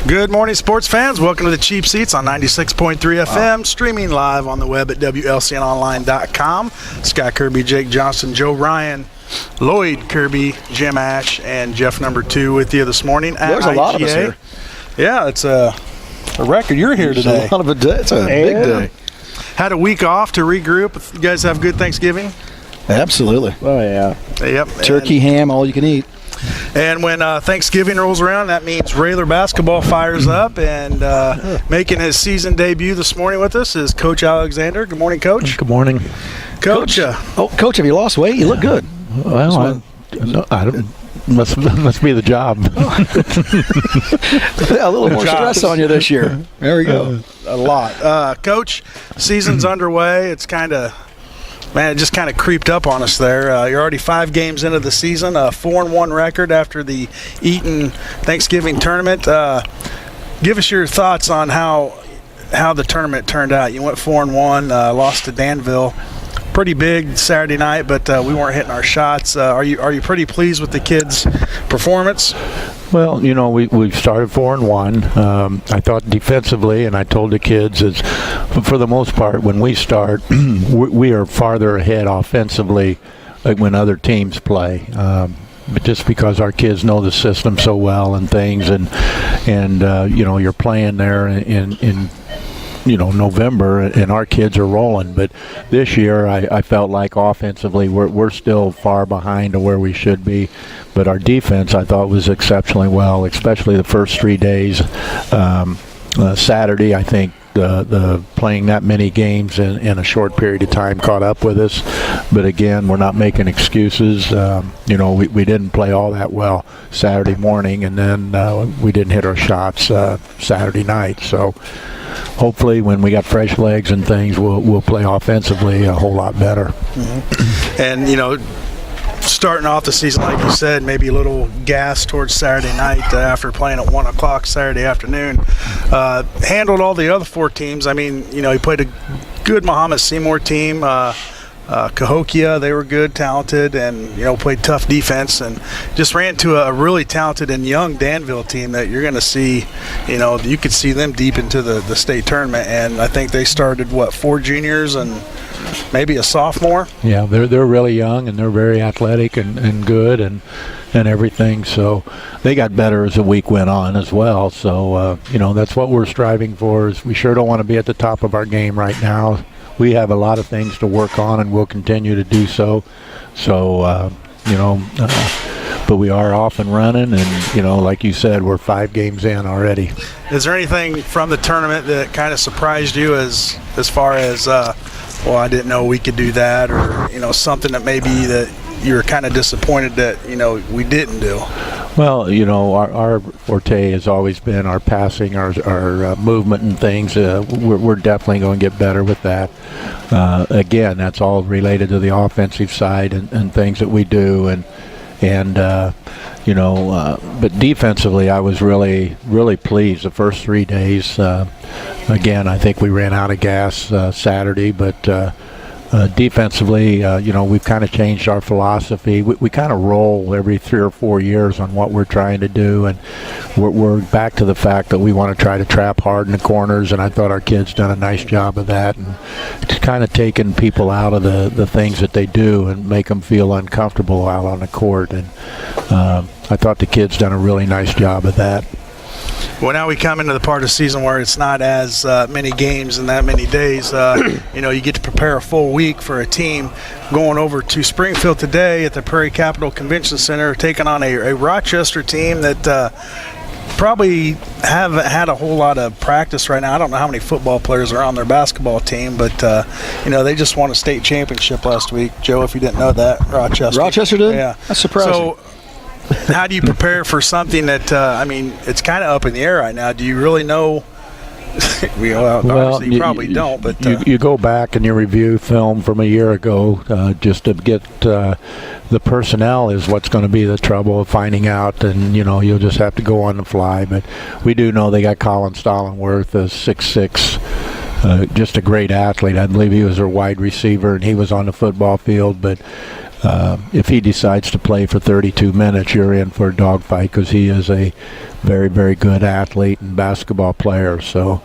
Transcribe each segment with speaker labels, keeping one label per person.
Speaker 1: Good morning, sports fans. Welcome to the Cheap Seats on 96.3 FM, streaming live on the web at WLCNonline.com. Scott Kirby, Jake Johnston, Joe Ryan, Lloyd Kirby, Jim Ash, and Jeff number 2 with you this morning at
Speaker 2: There's a lot of us here.
Speaker 1: Yeah, it's a record. You're here today.
Speaker 2: It's a lot of a day. It's a big day.
Speaker 1: Had a week off to regroup. You guys have good Thanksgiving?
Speaker 2: Absolutely.
Speaker 3: Oh, yeah.
Speaker 1: Yep.
Speaker 2: Turkey, ham, all you can eat.
Speaker 1: And when Thanksgiving rolls around, that means Raider basketball fires up. And making his season debut this morning with us is Coach Alexander. Good morning, Coach.
Speaker 3: Good morning.
Speaker 1: Coach.
Speaker 2: Coach, have you lost weight? You look good.
Speaker 3: Well, I don't. Must be the job.
Speaker 2: A little more stress on you this year. There we go.
Speaker 1: A lot. Coach, season's underway. It's it just kind of creeped up on us there. You're already 5 games into the season, a 4-1 record after the Eaton Thanksgiving tournament. Give us your thoughts on how the tournament turned out. You went 4-1, lost to Danville. Pretty big Saturday night, but we weren't hitting our shots. Are you pretty pleased with the kids' performance?
Speaker 3: Well, we started 4-1. I thought defensively, and I told the kids, is for the most part, when we start, we are farther ahead offensively when other teams play. But just because our kids know the system so well and things, and you're playing there in November, and our kids are rolling. But this year, I felt like offensively we're still far behind to where we should be. But our defense, I thought, was exceptionally well, especially the first 3 days. Saturday, I think the playing that many games in a short period of time caught up with us. But again, we're not making excuses. We didn't play all that well Saturday morning, and then we didn't hit our shots Saturday night. So hopefully when we got fresh legs and things, we'll play offensively a whole lot better.
Speaker 1: Mm-hmm. And, starting off the season, like you said, maybe a little gas towards Saturday night after playing at 1 o'clock Saturday afternoon. Handled all the other 4 teams. I mean, he played a good Muhammad Seymour team. Cahokia, they were good, talented, and played tough defense, and just ran to a really talented and young Danville team that you're going to see. You could see them deep into the state tournament, and I think they started 4 juniors and maybe a sophomore.
Speaker 3: Yeah, they're really young, and they're very athletic and good and everything. So they got better as the week went on as well. So that's what we're striving for. Is we sure don't want to be at the top of our game right now. We have a lot of things to work on, and we'll continue to do so. So, but we are off and running, and, like you said, we're 5 games in already.
Speaker 1: Is there anything from the tournament that kind of surprised you as far as, I didn't know we could do that, or, something that maybe that you're kind of disappointed that, we didn't do?
Speaker 3: Well, our forte has always been our passing, our movement and things. We're definitely going to get better with that. Again, that's all related to the offensive side and things that we do. But defensively, I was really, really pleased the first 3 days. Again, I think we ran out of gas Saturday, but defensively, we've kind of changed our philosophy. We kind of roll every 3 or 4 years on what we're trying to do, and we're back to the fact that we want to try to trap hard in the corners, and I thought our kids done a nice job of that, and it's kind of taking people out of the things that they do and make them feel uncomfortable out on the court, and I thought the kids done a really nice job of that.
Speaker 1: Well, now we come into the part of the season where it's not as many games in that many days. You get to prepare a full week for a team. Going over to Springfield today at the Prairie Capital Convention Center, taking on a Rochester team that probably haven't had a whole lot of practice right now. I don't know how many football players are on their basketball team, but they just won a state championship last week. Joe, if you didn't know that, Rochester
Speaker 2: did?
Speaker 1: Yeah,
Speaker 2: that's surprising.
Speaker 1: So, how do you prepare for something that, it's kind of up in the air right now? Do you really know? Obviously you probably don't. But
Speaker 3: you go back and you review film from a year ago just to get the personnel is what's going to be the trouble of finding out, and you'll just have to go on the fly. But we do know they got Colin Stallingworth, a 6'6", just a great athlete. I believe he was their wide receiver, and he was on the football field. But if he decides to play for 32 minutes, you're in for a dogfight because he is a very, very good athlete and basketball player. So,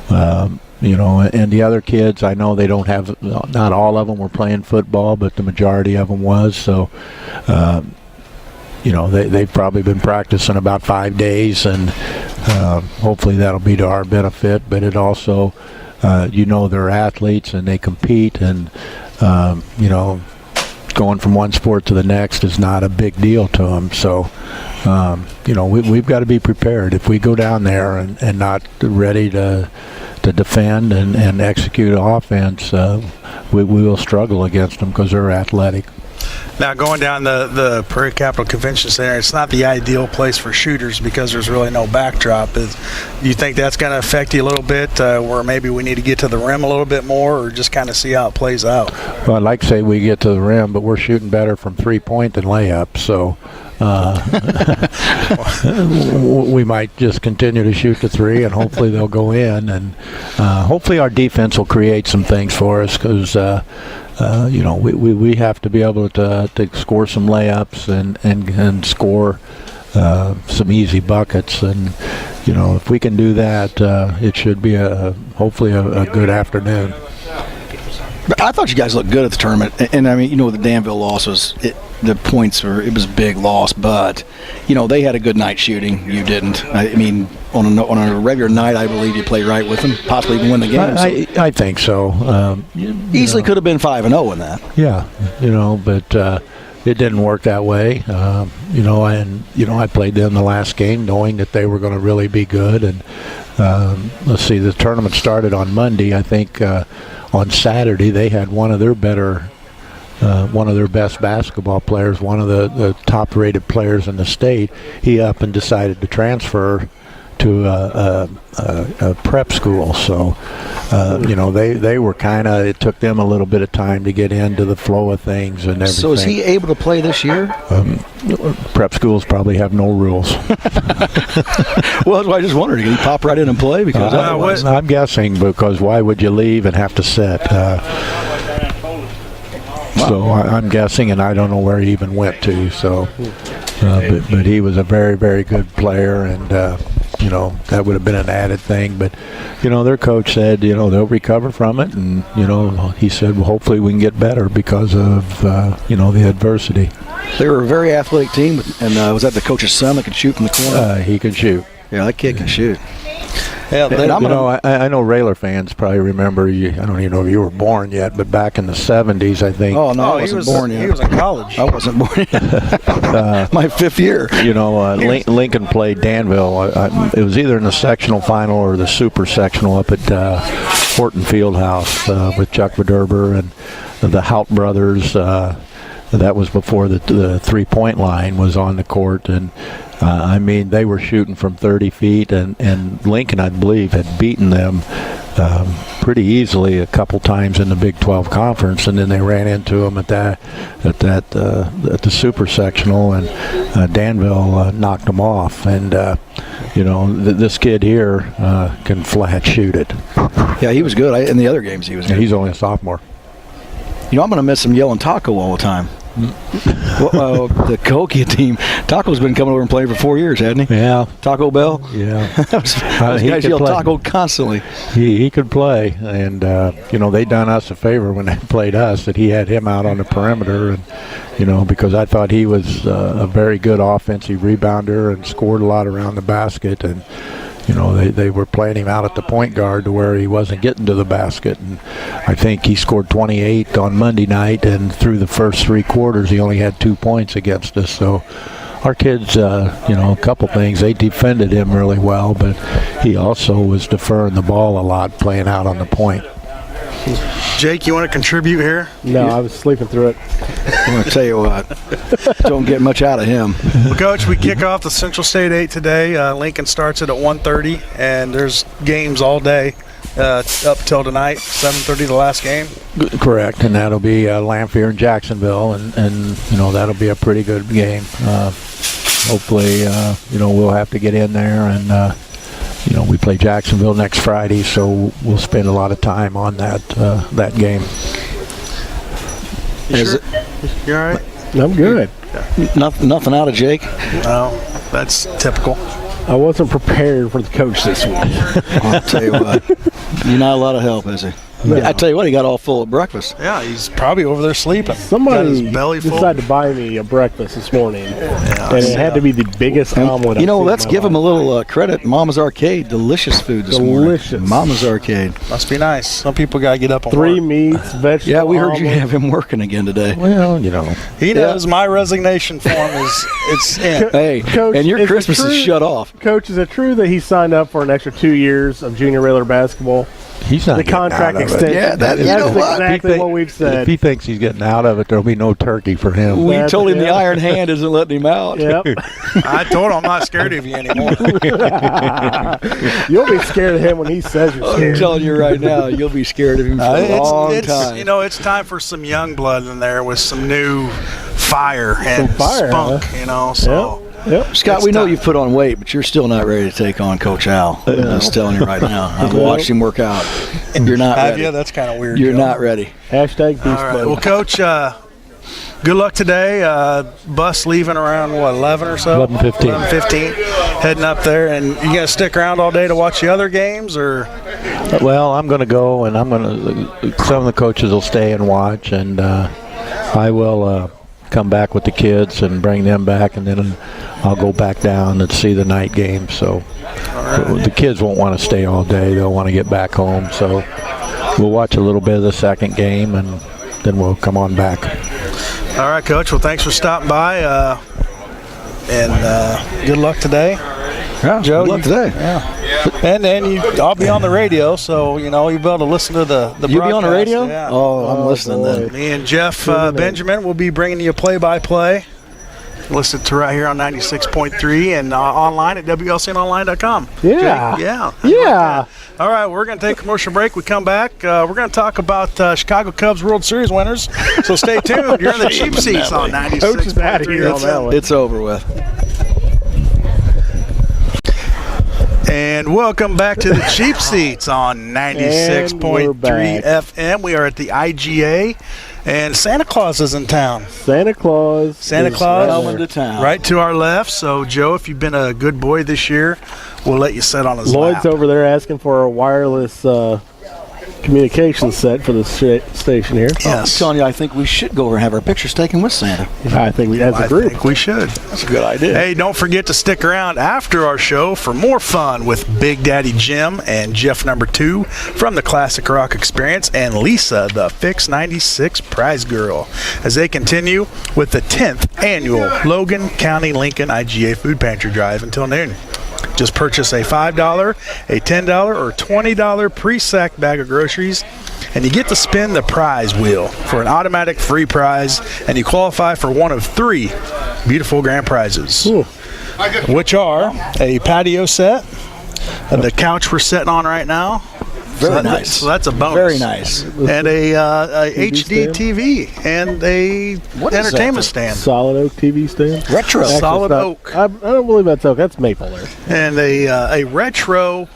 Speaker 3: and the other kids, I know they don't have, not all of them were playing football, but the majority of them was. So, they've probably been practicing about 5 days, and hopefully that'll be to our benefit. But it also, they're athletes and they compete, and, going from one sport to the next is not a big deal to them. So, we've got to be prepared. If we go down there and not ready to defend and execute offense, we will struggle against them because they're athletic.
Speaker 1: Now, going down the Prairie Capital Convention Center, it's not the ideal place for shooters because there's really no backdrop. Do you think that's going to affect you a little bit, where maybe we need to get to the rim a little bit more, or just kind of see how it plays out?
Speaker 3: Well, I'd like to say we get to the rim, but we're shooting better from three-point than layup, so we might just continue to shoot the three, and hopefully they'll go in, and hopefully our defense will create some things for us because we have to be able to score some layups and score some easy buckets, and if we can do that, it should be hopefully a good afternoon.
Speaker 2: I thought you guys looked good at the tournament, and I mean, the Danville loss was the points it was a big loss, but they had a good night shooting. You didn't. I mean, on a regular night, I believe you played right with them, possibly even win the game.
Speaker 3: I think so.
Speaker 2: Easily could have been 5-0 in that.
Speaker 3: Yeah, but it didn't work that way. I played them the last game knowing that they were going to really be good. And let's see, the tournament started on Monday. I think on Saturday they had one of their best basketball players, one of the top-rated players in the state. He up and decided to transfer to a prep school. So, they were kind of, it took them a little bit of time to get into the flow of things and everything. So
Speaker 2: is he able to play this year?
Speaker 3: Prep schools probably have no rules.
Speaker 2: Well, that's why I just wondered. Did he pop right in and play? Because
Speaker 3: I'm guessing, because why would you leave and have to sit? So I'm guessing, and I don't know where he even went to. So, but he was a very, very good player, and that would have been an added thing. But their coach said they'll recover from it, and he said, well, hopefully we can get better because of the adversity.
Speaker 2: They were a very athletic team, and was that the coach's son that could shoot from the corner?
Speaker 3: He could shoot.
Speaker 2: Yeah, that kid can shoot.
Speaker 3: Yeah, I know Railer fans probably remember you. I don't even know if you were born yet, but back in the 70s, I think.
Speaker 2: Oh, no, I wasn't born yet.
Speaker 1: He was in college.
Speaker 2: I wasn't born yet. My fifth year.
Speaker 3: Lincoln played Danville. It was either in the sectional final or the super sectional up at Horton Fieldhouse with Chuck Vederber and the Hout brothers. That was before the three-point line was on the court, and they were shooting from 30 feet, and Lincoln, I believe, had beaten them pretty easily a couple times in the Big 12 Conference, and then they ran into them at the super sectional, and Danville knocked them off, and this kid here can flat shoot it.
Speaker 2: Yeah, he was good. In the other games, he was good.
Speaker 3: He's only a sophomore.
Speaker 2: I'm going to miss him yelling taco all the time. The Cahokia team. Taco's been coming over and playing for 4 years, hasn't he?
Speaker 3: Yeah.
Speaker 2: Taco Bell?
Speaker 3: Yeah.
Speaker 2: Those guys yell taco constantly.
Speaker 3: He could play, and they done us a favor when they played us that he had him out on the perimeter, and because I thought he was a very good offensive rebounder and scored a lot around the basket, and they were playing him out at the point guard to where he wasn't getting to the basket. And I think he scored 28 on Monday night, and through the first three quarters, he only had 2 points against us. So our kids, a couple things. They defended him really well, but he also was deferring the ball a lot, playing out on the point.
Speaker 1: Jake, you want to contribute here?
Speaker 4: No, I was sleeping through it.
Speaker 2: I'm going to tell you what, don't get much out of him.
Speaker 1: Well, Coach, we kick off the Central State 8 today. Lincoln starts it at 1:30, and there's games all day up till tonight, 7:30 the last game.
Speaker 3: Correct, and that'll be Lamphere and Jacksonville, and that'll be a pretty good game. Hopefully, we'll have to get in there, and we play Jacksonville next Friday, so we'll spend a lot of time on that game.
Speaker 1: You all right?
Speaker 4: I'm good.
Speaker 2: Nothing out of Jake.
Speaker 1: No, that's typical.
Speaker 4: I wasn't prepared for the coach this week.
Speaker 2: I'll tell you what. You're not a lot of help, is he?
Speaker 4: No.
Speaker 2: I tell you what, he got all full at breakfast.
Speaker 1: Yeah, he's probably over there sleeping. Got
Speaker 4: Somebody
Speaker 1: his belly full.
Speaker 4: decided to buy me a breakfast this morning,
Speaker 1: Yeah,
Speaker 4: and it had to be the biggest omelet.
Speaker 2: You know,
Speaker 4: I've seen
Speaker 2: let's
Speaker 4: in my
Speaker 2: give him a
Speaker 4: life.
Speaker 2: little credit. Mama's Arcade, delicious food this
Speaker 4: Delicious.
Speaker 2: morning. Mama's Arcade.
Speaker 1: Must be nice. Some people got to get up and
Speaker 4: 3
Speaker 1: work.
Speaker 4: meats, vegetables.
Speaker 2: Yeah, we heard you have him working again today.
Speaker 3: Well, you know.
Speaker 1: He knows my resignation form is it's in.
Speaker 2: Hey,
Speaker 4: Coach,
Speaker 2: and your
Speaker 4: is it
Speaker 2: Christmas is
Speaker 4: true-
Speaker 2: shut off.
Speaker 4: Coach, is it true that he signed up for an extra 2 years of junior regular basketball?
Speaker 3: He's not
Speaker 4: The
Speaker 3: getting
Speaker 4: contract
Speaker 3: out of it.
Speaker 4: extension.
Speaker 2: Yeah, that- you
Speaker 4: that's
Speaker 2: know what?
Speaker 4: exactly what we've
Speaker 3: If
Speaker 4: said.
Speaker 3: he thinks he's getting out of it, there'll be no turkey for him.
Speaker 2: We
Speaker 4: That's-
Speaker 2: told him the
Speaker 4: yeah.
Speaker 2: Iron Hand isn't letting him out.
Speaker 4: Yep.
Speaker 1: I told him I'm not scared of you anymore.
Speaker 4: You'll be scared of him when he says you're
Speaker 2: I'm
Speaker 4: scared.
Speaker 2: telling you right now, you'll be scared of him for a long
Speaker 1: it's
Speaker 2: time.
Speaker 1: you know, it's time for some young blood in there with some new fire and
Speaker 4: fire,
Speaker 1: spunk.
Speaker 4: huh?
Speaker 1: You know, so.
Speaker 4: Yep.
Speaker 2: Scott,
Speaker 1: It's
Speaker 2: we know
Speaker 1: time.
Speaker 2: you've put on weight, but you're still not ready to take on Coach Al. I'm just telling you right now. I've watched him work out. You're not
Speaker 1: Have
Speaker 2: ready.
Speaker 1: you? That's kind of weird.
Speaker 2: You're
Speaker 1: Joe.
Speaker 2: not ready.
Speaker 4: Hashtag beast
Speaker 1: All right.
Speaker 4: mode.
Speaker 1: Well, Coach, good luck today. Bus leaving around, 11 or so?
Speaker 3: 11:15.
Speaker 1: 11:15. Heading up there. And you going to stick around all day to watch the other games? Or
Speaker 3: Well, I'm going to go, and some of the coaches will stay and watch, and I will come back with the kids and bring them back, and then I'll go back down and see the night game. So the kids won't want to stay all day. They'll want to get back home. So we'll watch a little bit of the second game, and then we'll come on back.
Speaker 1: All right, Coach. Well, thanks for stopping by. And good luck today.
Speaker 2: Yeah,
Speaker 1: Joe,
Speaker 2: good luck today.
Speaker 1: Yeah. And then I'll be on the radio, so, you'll be able to listen to the
Speaker 2: You'll be on the
Speaker 1: broadcast.
Speaker 2: radio?
Speaker 1: Yeah.
Speaker 2: Oh, I'm listening
Speaker 4: boy.
Speaker 2: then.
Speaker 1: Me and Jeff Benjamin will be bringing you play-by-play. Listen to right here on 96.3 and online at WLCNonline.com.
Speaker 4: Yeah.
Speaker 1: Jake? Yeah.
Speaker 4: Yeah.
Speaker 1: All right, we're going to take a commercial break. We come back. We're going to talk about Chicago Cubs World Series winners. So stay tuned. You're in the cheap seats on 96.3.
Speaker 4: Coach is out of here on that one.
Speaker 2: It's over with.
Speaker 1: And welcome back to the cheap seats on
Speaker 4: And we're
Speaker 1: 96.3
Speaker 4: back.
Speaker 1: FM. We are at the IGA, and Santa Claus is in town.
Speaker 4: Santa Claus.
Speaker 1: Santa
Speaker 4: is
Speaker 1: Claus
Speaker 2: Coming to town.
Speaker 1: right to our left. So, Joe, if you've been a good boy this year, we'll let you sit on his
Speaker 4: Lloyd's
Speaker 1: lap.
Speaker 4: over there asking for a wireless communication set for the station here.
Speaker 2: I'm
Speaker 1: Yes.
Speaker 2: telling you, I think we should go over and have our pictures taken with Santa.
Speaker 4: I think we, as a
Speaker 1: I
Speaker 4: group.
Speaker 1: think we should.
Speaker 2: That's a good idea.
Speaker 1: Hey, don't forget to stick around after our show for more fun with Big Daddy Jim and Jeff number 2 from the Classic Rock Experience and Lisa, the Fix 96 prize girl, as they continue with the 10th annual Logan County Lincoln IGA Food Pantry Drive until noon. Just purchase a $5, a $10, or $20 pre-sacked bag of groceries, and you get to spin the prize wheel for an automatic free prize, and you qualify for one of 3 beautiful grand prizes,
Speaker 4: Ooh.
Speaker 1: which are a patio set, the couch we're sitting on right now.
Speaker 2: Very nice.
Speaker 1: So that's a bonus.
Speaker 2: Very nice.
Speaker 1: And a HD
Speaker 4: stand?
Speaker 1: TV and a
Speaker 2: What is
Speaker 1: entertainment
Speaker 2: that?
Speaker 1: stand.
Speaker 4: Solid oak TV stand.
Speaker 2: Retro.
Speaker 4: Actually,
Speaker 1: Solid
Speaker 4: it's not-
Speaker 1: oak.
Speaker 4: I don't believe that's oak. That's maple there.
Speaker 1: And a retro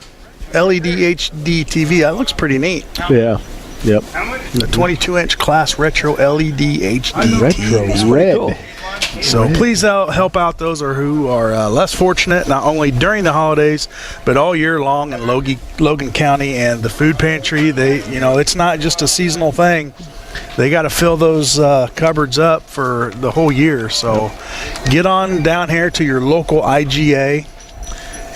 Speaker 1: LED HD TV. That looks pretty neat.
Speaker 4: Yeah. Yep.
Speaker 1: The 22-inch class retro LED HD
Speaker 4: Retro
Speaker 1: TV.
Speaker 4: red.
Speaker 2: cool.
Speaker 1: So please help out those who are less fortunate, not only during the holidays, but all year long in Logan County and the food pantry. It's not just a seasonal thing. They got to fill those cupboards up for the whole year. So get on down here to your local IGA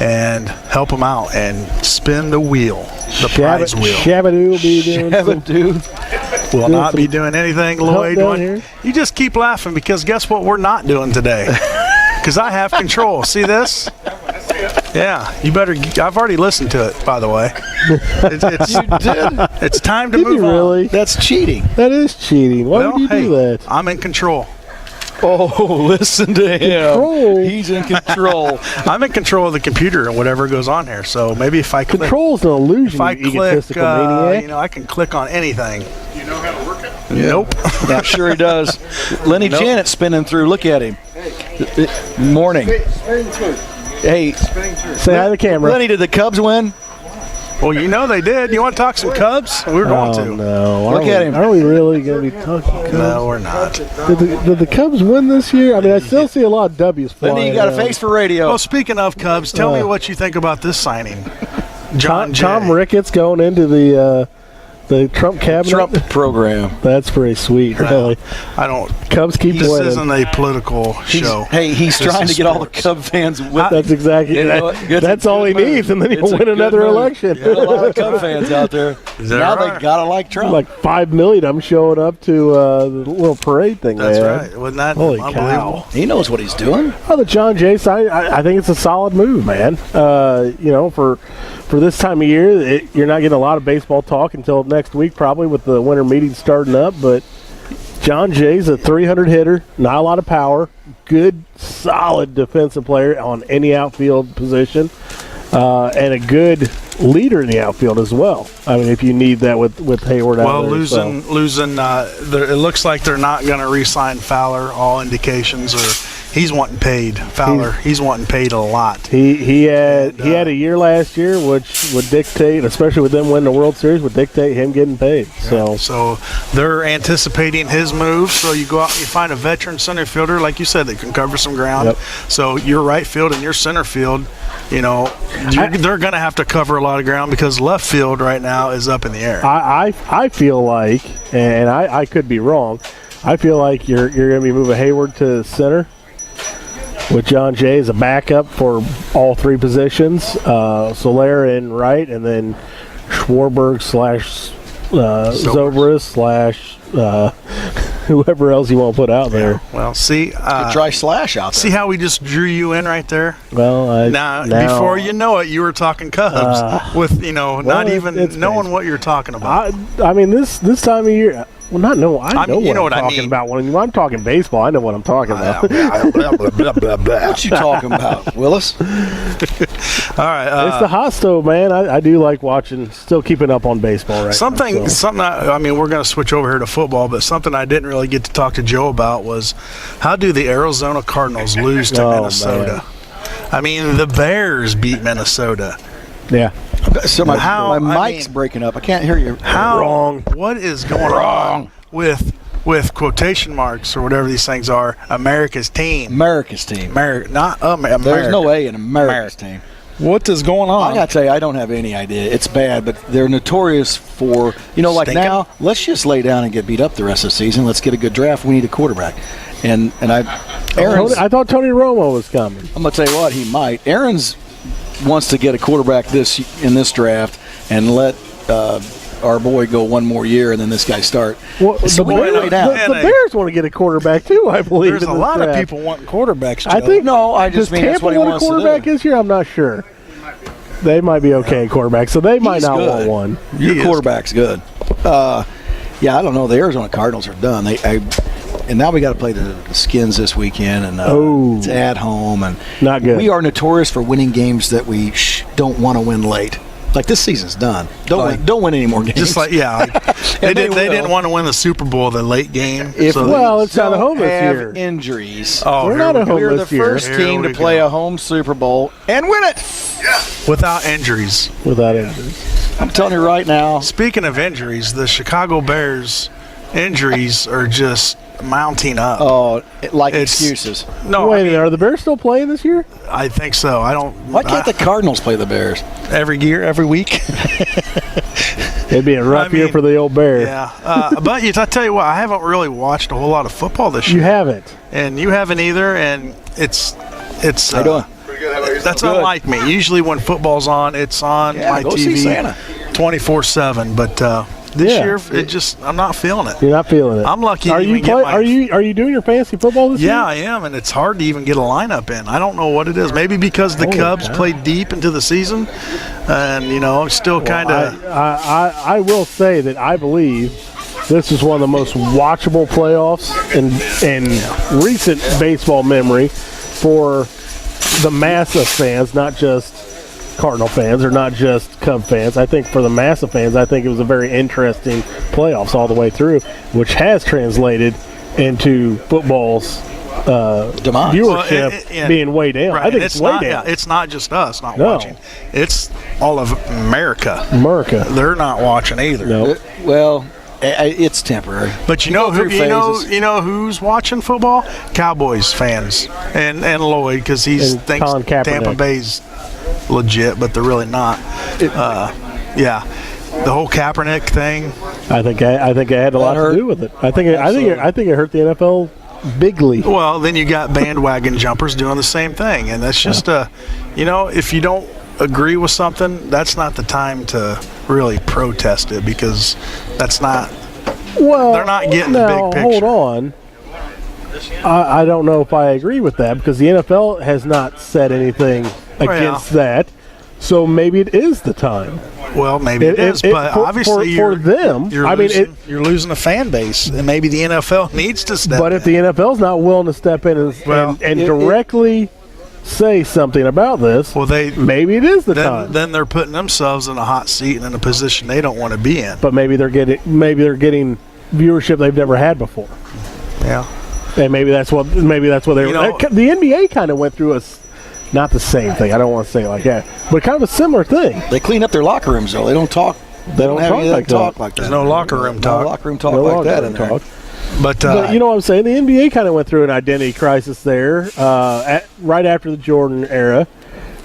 Speaker 1: and help them out and spin the wheel, the prize wheel.
Speaker 4: Shabadoo will be doing some,
Speaker 1: Will not be doing anything, Lloyd.
Speaker 4: down here.
Speaker 1: You just keep laughing because guess what we're not doing today? Because I have control. See this? Yeah, you better. I've already listened to it, by the way. It's time to
Speaker 4: Did
Speaker 1: move
Speaker 4: you
Speaker 1: on.
Speaker 4: really?
Speaker 2: That's cheating.
Speaker 4: That is cheating. Why
Speaker 1: Well,
Speaker 4: would you
Speaker 1: hey,
Speaker 4: do that?
Speaker 1: I'm in control.
Speaker 2: Oh, listen to him.
Speaker 4: Control.
Speaker 2: He's in control.
Speaker 1: I'm in control of the computer and whatever goes on here. So maybe if I click,
Speaker 4: Control's an illusion,
Speaker 1: if I
Speaker 4: you
Speaker 1: click,
Speaker 4: egotistical maniac.
Speaker 1: I can click on anything.
Speaker 5: You know how to work it?
Speaker 1: Nope.
Speaker 2: Yeah, sure he does. Lenny
Speaker 1: Nope.
Speaker 2: Janet's spinning through. Look at him. Morning. Hey,
Speaker 4: Say hi to the camera.
Speaker 2: Lenny, did the Cubs win?
Speaker 1: Well, you know they did. You want to talk some Cubs? We were going to.
Speaker 4: No.
Speaker 2: Look at him.
Speaker 4: Are we really going to be talking Cubs?
Speaker 1: No, we're not.
Speaker 4: Did the Cubs win this year? I mean, I still see a lot of W's flying.
Speaker 2: Lindy, you got a face for radio.
Speaker 1: Well, speaking of Cubs, tell me what you think about this signing.
Speaker 4: Tom Ricketts going into the Trump cabinet.
Speaker 2: Trump program.
Speaker 4: That's pretty sweet, really.
Speaker 1: I don't.
Speaker 4: Cubs keep
Speaker 1: This
Speaker 4: winning.
Speaker 1: isn't a political show.
Speaker 2: He's
Speaker 1: This
Speaker 2: trying
Speaker 1: is
Speaker 2: to get all the
Speaker 1: sports.
Speaker 2: Cub fans with
Speaker 4: That's exactly. That's all he needs, and then he'll win another election.
Speaker 2: Got a lot of Cub fans out there.
Speaker 1: Is that
Speaker 2: Now
Speaker 1: right?
Speaker 2: they gotta like Trump.
Speaker 4: Like 5 million. I'm showing up to the little parade thing.
Speaker 1: That's
Speaker 4: they had.
Speaker 1: right. Wasn't that
Speaker 4: Holy
Speaker 1: unbelievable?
Speaker 4: cow!
Speaker 2: He knows what he's doing.
Speaker 4: Oh, the John Jay sign. I think it's a solid move, man. For this time of year, you're not getting a lot of baseball talk until next week, probably with the winter meetings starting up. But John Jay's a 300 hitter, not a lot of power, good, solid defensive player on any outfield position, and a good leader in the outfield as well. I mean, if you need that with Hayward out
Speaker 1: Well,
Speaker 4: there.
Speaker 1: losing. It looks like they're not going to re-sign Fowler. All indications are he's wanting paid. Fowler, he's wanting paid a lot.
Speaker 4: He had a year last year, which would dictate, especially with them winning the World Series, would dictate him getting paid.
Speaker 1: So they're anticipating his move. So you go out and you find a veteran center fielder, like you said, that can cover some ground.
Speaker 4: Yep.
Speaker 1: So your right field and your center field, they're going to have to cover a lot of ground because left field right now is up in the air.
Speaker 4: I feel like, and I could be wrong, I feel like you're going to be moving Hayward to center with John Jay as a backup for all three positions. Soler in right, and then Schwarberg / Zobrist / whoever else you want to put out there.
Speaker 1: Well, see,
Speaker 2: Try Slash out there.
Speaker 1: see how we just drew you in right there.
Speaker 4: Well,
Speaker 1: Now, before you know it, you were talking Cubs with not even
Speaker 4: it's
Speaker 1: knowing
Speaker 4: baseball.
Speaker 1: what you're talking about.
Speaker 4: I mean this time of year. Well, I know what I'm talking
Speaker 1: mean.
Speaker 4: about. When I'm talking baseball, I know what I'm talking about.
Speaker 2: What you talking about, Willis?
Speaker 1: All right.
Speaker 4: It's the hot stove, man. I do like watching, still keeping up on baseball right
Speaker 1: Something.
Speaker 4: now. so.
Speaker 1: We're going to switch over here to football, but something I didn't really get to talk to Joe about was how do the Arizona Cardinals lose to Minnesota?
Speaker 4: Man.
Speaker 1: I mean, the Bears beat Minnesota.
Speaker 4: Yeah.
Speaker 2: So my mic's breaking up. I can't hear you.
Speaker 1: How
Speaker 4: Wrong.
Speaker 1: What is going on with quotation marks or whatever these things are? America's team.
Speaker 2: America's team.
Speaker 1: Not America.
Speaker 2: There's no A in America's team.
Speaker 1: What is going on?
Speaker 2: I gotta tell you, I don't have any idea. It's bad, but they're notorious for like
Speaker 1: Stinking.
Speaker 2: now. Let's just lay down and get beat up the rest of the season. Let's get a good draft. We need a quarterback, and Aaron's.
Speaker 4: I thought Tony Romo was coming.
Speaker 2: I'm gonna tell you what, he might. Aaron's wants to get a quarterback in this draft and let our boy go one more year and then this guy start.
Speaker 4: Well,
Speaker 2: So
Speaker 4: the
Speaker 2: we gotta lay down.
Speaker 4: the Bears want to get a quarterback too, I believe.
Speaker 1: There's
Speaker 4: in
Speaker 1: a
Speaker 4: this
Speaker 1: lot of
Speaker 4: draft.
Speaker 1: people wanting quarterbacks. Joe.
Speaker 4: I think
Speaker 2: I just
Speaker 4: does
Speaker 2: mean that's
Speaker 4: Tampa
Speaker 2: what he
Speaker 4: want a
Speaker 2: wants to
Speaker 4: quarterback
Speaker 2: do.
Speaker 4: this year? I'm not sure. They might be okay at quarterback, so they might
Speaker 2: He's
Speaker 4: not
Speaker 2: good.
Speaker 4: want one.
Speaker 2: Your
Speaker 1: He is
Speaker 2: quarterback's good. I don't know. The Arizona Cardinals are done. And now we got to play the Skins this weekend, and it's at home, and
Speaker 4: Not good.
Speaker 2: We are notorious for winning games that we don't want to win late. Like this season's done. Don't win any more games.
Speaker 1: Just like they
Speaker 2: And they
Speaker 1: didn't
Speaker 2: will.
Speaker 1: want to win the Super Bowl the late game.
Speaker 2: If
Speaker 1: so
Speaker 2: we
Speaker 4: Well, it's not a
Speaker 2: don't
Speaker 4: home this
Speaker 2: have
Speaker 4: year.
Speaker 2: injuries,
Speaker 1: Oh,
Speaker 4: We're
Speaker 1: here
Speaker 4: not
Speaker 1: we
Speaker 4: a
Speaker 1: go.
Speaker 4: home
Speaker 2: we're the
Speaker 4: this year.
Speaker 2: first
Speaker 1: Here
Speaker 2: team
Speaker 1: we
Speaker 2: to play
Speaker 1: go.
Speaker 2: a home Super Bowl and win it.
Speaker 1: without injuries.
Speaker 4: Without injuries.
Speaker 2: I'm telling you right now.
Speaker 1: Speaking of injuries, the Chicago Bears injuries are just mounting up.
Speaker 2: Oh, like
Speaker 1: It's-
Speaker 2: excuses.
Speaker 1: No,
Speaker 4: Wait a minute, are the Bears still playing this year?
Speaker 1: I think so. I don't.
Speaker 2: Why can't the Cardinals play the Bears?
Speaker 1: every year, every week?
Speaker 4: It'd be a rough year
Speaker 1: mean,
Speaker 4: for the old Bears.
Speaker 1: Yeah, but I tell you what, I haven't really watched a whole lot of football this
Speaker 4: You
Speaker 1: year,
Speaker 4: haven't.
Speaker 1: and you haven't either. And it's.
Speaker 2: How you doing?
Speaker 1: That's
Speaker 2: Good.
Speaker 1: unlike me. Usually, when football's on, it's on
Speaker 2: Yeah,
Speaker 1: my
Speaker 2: go see
Speaker 1: TV
Speaker 2: Santa.
Speaker 1: 24/7. But this
Speaker 4: Yeah.
Speaker 1: year, I'm not feeling it.
Speaker 4: You're not feeling it.
Speaker 1: I'm lucky
Speaker 4: Are
Speaker 1: to
Speaker 4: you
Speaker 1: even get my-
Speaker 4: Are you doing your fantasy football this year?
Speaker 1: Yeah, I am, and it's hard to even get a lineup in. I don't know what it is. Maybe because the
Speaker 4: Holy
Speaker 1: Cubs
Speaker 4: cow.
Speaker 1: played deep into the season, and still kind of.
Speaker 4: I will say that I believe this is one of the most watchable playoffs in recent baseball memory for the mass of fans, not just Cardinal fans or not just Cub fans. I think for the mass of fans, I think it was a very interesting playoffs all the way through, which has translated into football's
Speaker 2: Demise.
Speaker 4: viewership being way down.
Speaker 1: Right,
Speaker 4: I think
Speaker 1: and
Speaker 4: it's way
Speaker 1: not,
Speaker 4: down.
Speaker 1: It's not just us not
Speaker 4: No.
Speaker 1: watching. It's all of America.
Speaker 4: America.
Speaker 1: They're not watching either.
Speaker 4: No.
Speaker 2: Well, it's temporary.
Speaker 1: But you
Speaker 2: go
Speaker 1: know who
Speaker 2: through phases.
Speaker 1: you know who's watching football? Cowboys fans and Lloyd, because he
Speaker 4: And
Speaker 1: thinks
Speaker 4: Colin Kaepernick.
Speaker 1: Tampa Bay's legit, but they're really not. Yeah, the whole Kaepernick thing.
Speaker 4: I think it had a lot to
Speaker 2: hurt.
Speaker 4: do with it. I think it hurt the NFL bigly.
Speaker 1: Well, then you got bandwagon jumpers doing the same thing, and that's just if you don't agree with something, that's not the time to really protest it, because that's not.
Speaker 4: Well,
Speaker 1: They're not getting the
Speaker 4: now,
Speaker 1: big picture.
Speaker 4: Hold on. I don't know if I agree with that, because the NFL has not said anything against that. So maybe it is the time.
Speaker 1: Well, maybe it is, but obviously
Speaker 4: for them.
Speaker 1: you're losing a fan base, and maybe the NFL needs to step.
Speaker 4: But if the NFL's not willing to step in and directly say something about this, maybe it is the time.
Speaker 1: Then they're putting themselves in a hot seat and in a position they don't want to be in.
Speaker 4: But maybe they're getting viewership they've never had before.
Speaker 1: Yeah,
Speaker 4: and maybe that's what they were. The NBA kind of went through not the same thing. I don't want to say it like that, but kind of a similar thing.
Speaker 2: They clean up their locker rooms, though. They don't talk. They don't have any talk like that.
Speaker 1: There's no locker room talk.
Speaker 2: No locker room talk like that in there.
Speaker 1: But
Speaker 4: you know what I'm saying? The NBA kind of went through an identity crisis there right after the Jordan era,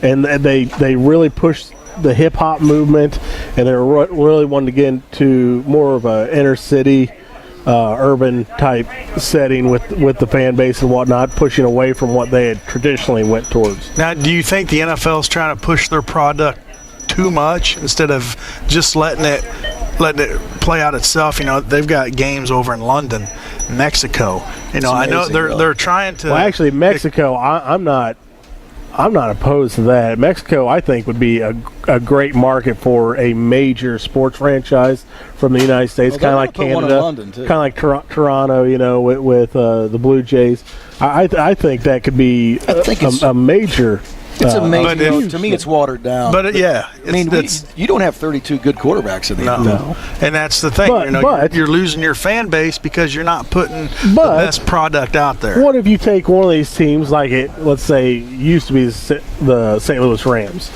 Speaker 4: and they really pushed the hip hop movement, and they really wanted to get into more of a inner city, urban type setting with the fan base and whatnot, pushing away from what they had traditionally went towards.
Speaker 1: Now, do you think the NFL is trying to push their product too much instead of just letting it play out itself? You know, they've got games over in London, Mexico. You know, I know they're trying to.
Speaker 4: Well, actually, Mexico, I'm not opposed to that. Mexico, I think, would be a great market for a major sports franchise from the United States, kind of like Canada, kind of like Toronto. You know, with the Blue Jays. I think that could be a major.
Speaker 2: It's amazing. To me, it's watered down.
Speaker 1: But yeah,
Speaker 2: I mean, you don't have 32 good quarterbers in the NFL.
Speaker 4: No.
Speaker 1: And that's the thing. You're losing your fan base because you're not putting the best product out there.
Speaker 4: What if you take one of these teams, like let's say, used to be the St. Louis Rams,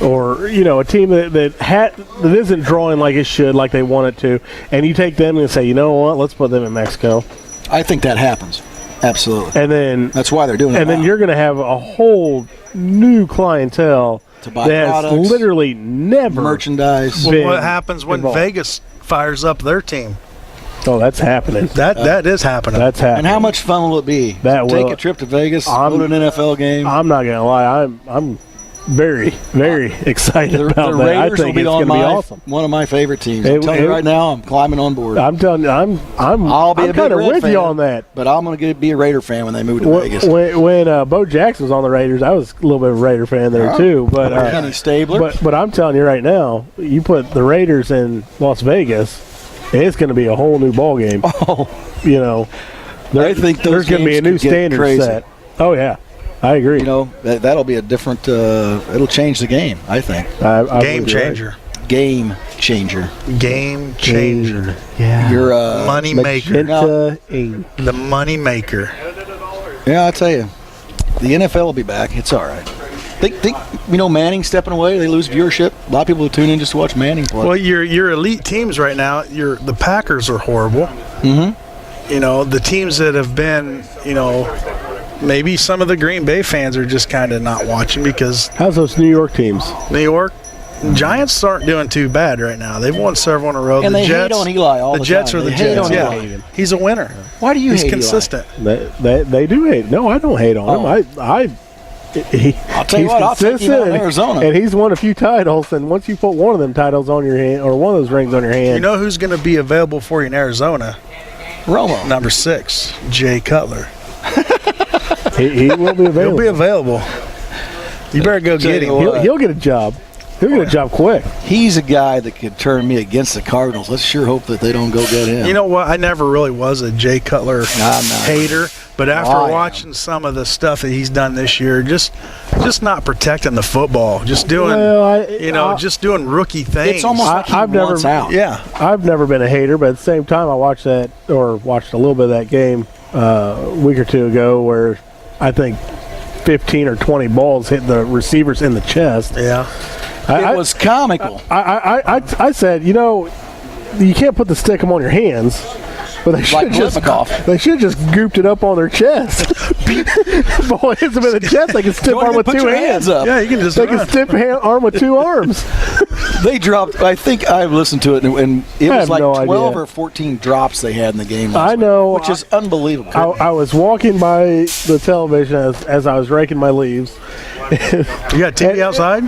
Speaker 4: or a team that isn't drawing like it should, like they want it to, and you take them and say, you know what, let's put them in Mexico.
Speaker 2: I think that happens. Absolutely.
Speaker 4: And then
Speaker 2: that's why they're doing it.
Speaker 4: And then you're going to have a whole new clientele
Speaker 2: to buy
Speaker 4: that's
Speaker 2: products,
Speaker 4: literally never
Speaker 2: merchandise.
Speaker 1: Well, what happens when Vegas fires up their team?
Speaker 4: Oh, that's happening.
Speaker 1: That is happening.
Speaker 4: That's happening.
Speaker 2: And how much fun will it be? Take a trip to Vegas, go to an NFL game.
Speaker 4: I'm not going to lie. I'm very, very excited about that. I think it's going to be awesome.
Speaker 2: One of my favorite teams. I'm telling you right now, I'm climbing on board.
Speaker 4: I'm telling you, I'm kind of with you on that.
Speaker 2: But I'm going to be a Raider fan when they move to Vegas.
Speaker 4: When Bo Jackson was on the Raiders, I was a little bit of a Raider fan there too. But
Speaker 2: Kenny Stabler.
Speaker 4: But I'm telling you right now, you put the Raiders in Las Vegas, and it's going to be a whole new ball game.
Speaker 2: Oh,
Speaker 4: I think there's going to be a new standard set. Oh yeah. I agree.
Speaker 2: That'll be a different. It'll change the game. I think.
Speaker 1: Game changer.
Speaker 2: Game changer.
Speaker 1: Game changer.
Speaker 4: Yeah.
Speaker 2: You're
Speaker 1: money maker. The money maker.
Speaker 2: Yeah, I tell you, the NFL will be back. It's all right. Think Manning stepping away. They lose viewership. A lot of people will tune in just to watch Manning play.
Speaker 1: Well, your elite teams right now. The Packers are horrible.
Speaker 2: Mm-hmm.
Speaker 1: The teams that have been. Maybe some of the Green Bay fans are just kind of not watching because.
Speaker 4: How's those New York teams?
Speaker 1: New York Giants aren't doing too bad right now. They've won several in a row.
Speaker 2: And
Speaker 1: the
Speaker 2: they
Speaker 1: Jets,
Speaker 2: hate on Eli all the
Speaker 1: Jets
Speaker 2: time.
Speaker 1: are the Jets. Yeah, he's a winner.
Speaker 2: Why do you hate
Speaker 1: He's consistent.
Speaker 4: They do hate. No, I don't hate on him.
Speaker 2: I'll tell you what. I'll take him out in Arizona.
Speaker 4: And he's won a few titles. And once you put one of them titles on your hand, or one of those rings on your hand,
Speaker 1: you know who's going to be available for you in Arizona?
Speaker 2: Romo.
Speaker 1: Number 6, Jay Cutler.
Speaker 4: He will be available.
Speaker 1: He'll be available. You better go get him.
Speaker 4: He'll get a job. He'll get a job quick.
Speaker 2: He's a guy that could turn me against the Cardinals. Let's sure hope that they don't go get him.
Speaker 1: You know what? I never really was a Jay Cutler hater, but after watching some of the stuff that he's done this year, just not protecting the football, just doing just doing rookie things.
Speaker 2: It's almost like he wants out.
Speaker 1: Yeah,
Speaker 4: I've never been a hater, but at the same time, I watched a little bit of that game a week or two ago where I think 15 or 20 balls hit the receivers in the chest.
Speaker 1: Yeah.
Speaker 2: It was comical.
Speaker 4: I said, you can't put the stickum on your hands, but they should just gooped it up on their chest. Ball hits them in the chest, they can stiff arm with two hands.
Speaker 2: Up.
Speaker 1: Yeah, you can just.
Speaker 4: They can stiff arm with two arms.
Speaker 2: They dropped. I think I listened to it, and it was like 12
Speaker 4: idea.
Speaker 2: or 14 drops they had in the game.
Speaker 4: I know,
Speaker 2: which is unbelievable.
Speaker 4: I was walking by the television as I was raking my leaves.
Speaker 1: You got TV outside?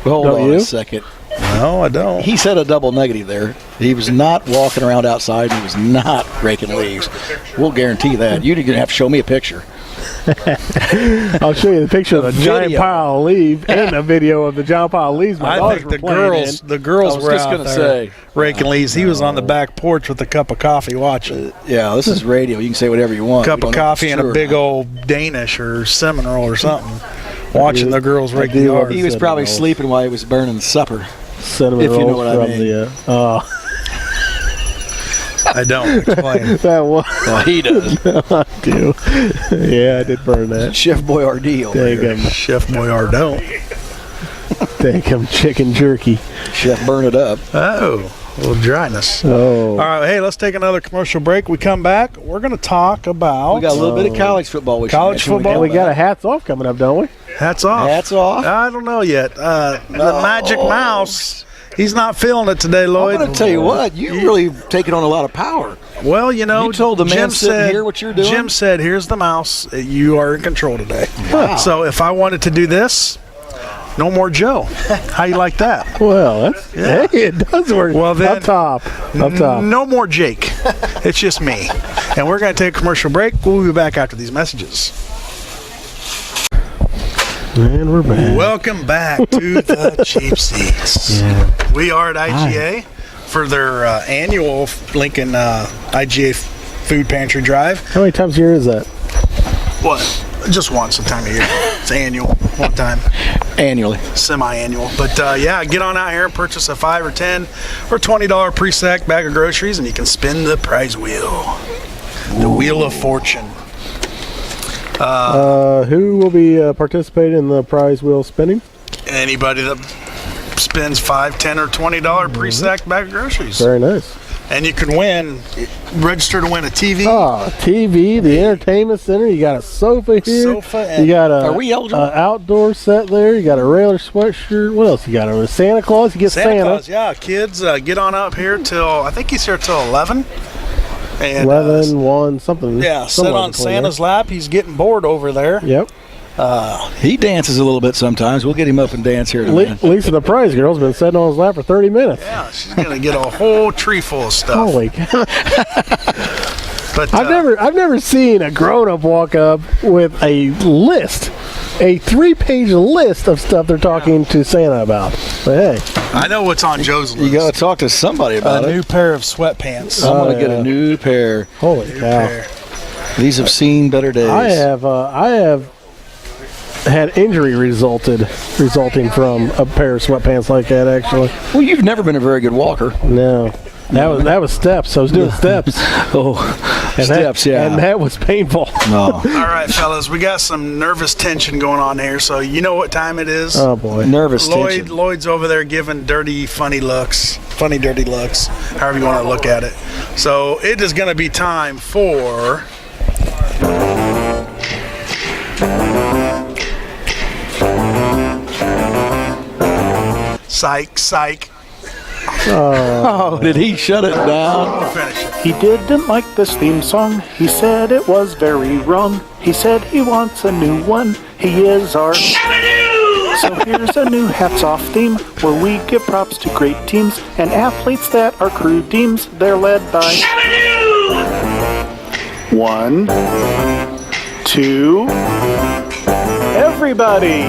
Speaker 2: Hold
Speaker 4: Don't
Speaker 2: on
Speaker 4: you?
Speaker 2: a second.
Speaker 1: No, I don't.
Speaker 2: He said a double negative there. He was not walking around outside. He was not raking leaves. We'll guarantee that. You're going to have to show me a picture.
Speaker 4: I'll show you the picture of the giant
Speaker 2: video.
Speaker 4: pile of leaves and a video of the giant pile of leaves.
Speaker 1: I think the girls were
Speaker 2: just
Speaker 1: out
Speaker 2: gonna
Speaker 1: there
Speaker 2: say.
Speaker 1: raking leaves. He was on the back porch with a cup of coffee watching.
Speaker 2: Yeah, this is radio. You can say whatever you want.
Speaker 1: Cup
Speaker 2: We
Speaker 1: of
Speaker 2: don't know if
Speaker 1: coffee
Speaker 2: it's
Speaker 1: and
Speaker 2: true
Speaker 1: a
Speaker 2: or
Speaker 1: big
Speaker 2: not.
Speaker 1: old Danish or Seminole or something. Watching the girls rake the
Speaker 4: do
Speaker 1: yard.
Speaker 2: He was probably sleeping while he was burning supper.
Speaker 4: Cinnamon
Speaker 2: If you know
Speaker 4: rolls
Speaker 2: what I
Speaker 4: from
Speaker 2: mean.
Speaker 4: the.
Speaker 1: I don't. Explain.
Speaker 4: That was.
Speaker 2: Well, he does.
Speaker 4: I do. Yeah, I did burn that.
Speaker 2: Chef Boyardee over here.
Speaker 4: Dang 'em,
Speaker 1: Chef Boyardee.
Speaker 4: dang 'em chicken jerky.
Speaker 2: Chef burn it up.
Speaker 1: Oh, a little dryness.
Speaker 4: Oh.
Speaker 1: All right, hey, let's take another commercial break. We come back. We're going to talk about
Speaker 2: We got a little bit of college football. We should
Speaker 1: College
Speaker 2: mention.
Speaker 1: football?
Speaker 4: And we got a hats off coming up, don't we?
Speaker 1: hats off.
Speaker 2: Hats off.
Speaker 1: I don't know yet. The Magic Mouse, he's not feeling it today, Lloyd.
Speaker 2: I'm going to tell you what. You really taking on a lot of power.
Speaker 1: Well,
Speaker 2: You told the man
Speaker 1: Jim
Speaker 2: sitting
Speaker 1: said,
Speaker 2: here what you're doing?
Speaker 1: Jim said, here's the mouse. You are in control today.
Speaker 2: Wow.
Speaker 1: So if I wanted to do this, no more Joe. How you like that?
Speaker 4: Well, hey, it does work.
Speaker 1: Well, then-
Speaker 4: up top.
Speaker 1: No more Jake. It's just me. And we're going to take a commercial break. We'll be back after these messages.
Speaker 4: And we're back.
Speaker 1: Welcome back to the Cheap Seats.
Speaker 4: Yeah.
Speaker 1: We are at IGA for their annual Lincoln IGA food pantry drive.
Speaker 4: How many times a year is that?
Speaker 1: What? Just once a time a year. It's annual, one time,
Speaker 2: Annually.
Speaker 1: semi-annual. But yeah, get on out here and purchase a $5 or $10 or $20 pre-sacked bag of groceries, and you can spin the prize wheel, the Wheel of Fortune.
Speaker 4: Who will be participating in the prize wheel spinning?
Speaker 1: Anybody that spends $5, $10, or $20 pre-sacked bag of groceries,
Speaker 4: Very nice.
Speaker 1: and you can win. Register to win a TV.
Speaker 4: TV, the entertainment center. You got a sofa here.
Speaker 1: Sofa and-
Speaker 4: you got a
Speaker 2: Are we eligible?
Speaker 4: outdoor set there. You got a regular sweatshirt. What else you got? A Santa Claus. You get
Speaker 1: Santa Claus, yeah. Kids, get on up here till, I think he's here till 11. And,
Speaker 4: 11, 1, something.
Speaker 1: yeah, sit
Speaker 4: somewhere
Speaker 1: on
Speaker 4: between
Speaker 1: Santa's lap. He's getting bored over there.
Speaker 4: there. Yep.
Speaker 2: He dances a little bit sometimes. We'll get him up and dance here in a minute.
Speaker 4: Lisa, the prize girl's been sitting on his lap for 30 minutes.
Speaker 1: Yeah, she's gonna get a whole tree full of stuff.
Speaker 4: Holy cow.
Speaker 1: But
Speaker 4: I've never seen a grown-up walk up with a list, a 3-page list of stuff they're talking to Santa about. But hey,
Speaker 1: I know what's on Joe's list.
Speaker 2: You got to talk to somebody about
Speaker 1: a
Speaker 2: it.
Speaker 1: new pair of sweatpants.
Speaker 2: I'm going to
Speaker 4: yeah.
Speaker 2: get a new pair.
Speaker 4: holy
Speaker 1: New
Speaker 4: cow.
Speaker 1: pair.
Speaker 2: These have seen better days.
Speaker 4: I have had injury resulting from a pair of sweatpants like that. Actually,
Speaker 2: Well, you've never been a very good walker.
Speaker 4: no, that was steps. I was doing steps.
Speaker 2: Oh,
Speaker 4: And
Speaker 2: steps,
Speaker 4: that,
Speaker 2: yeah.
Speaker 4: and that was painful.
Speaker 2: No.
Speaker 1: All right, fellas, we got some nervous tension going on here. So you know what time it is.
Speaker 4: Oh boy.
Speaker 2: Nervous tension.
Speaker 1: Lloyd's over there giving dirty, funny looks, dirty looks, however you want to look at it. So it is going to be time for psych.
Speaker 2: Oh, did he shut it down?
Speaker 1: Finish it.
Speaker 5: He didn't like this theme song. He said it was very wrong. He said he wants a new one. He is our So here's a new hats off theme where we give props to great teams and athletes that are crew teams. They're led by 1, 2, everybody.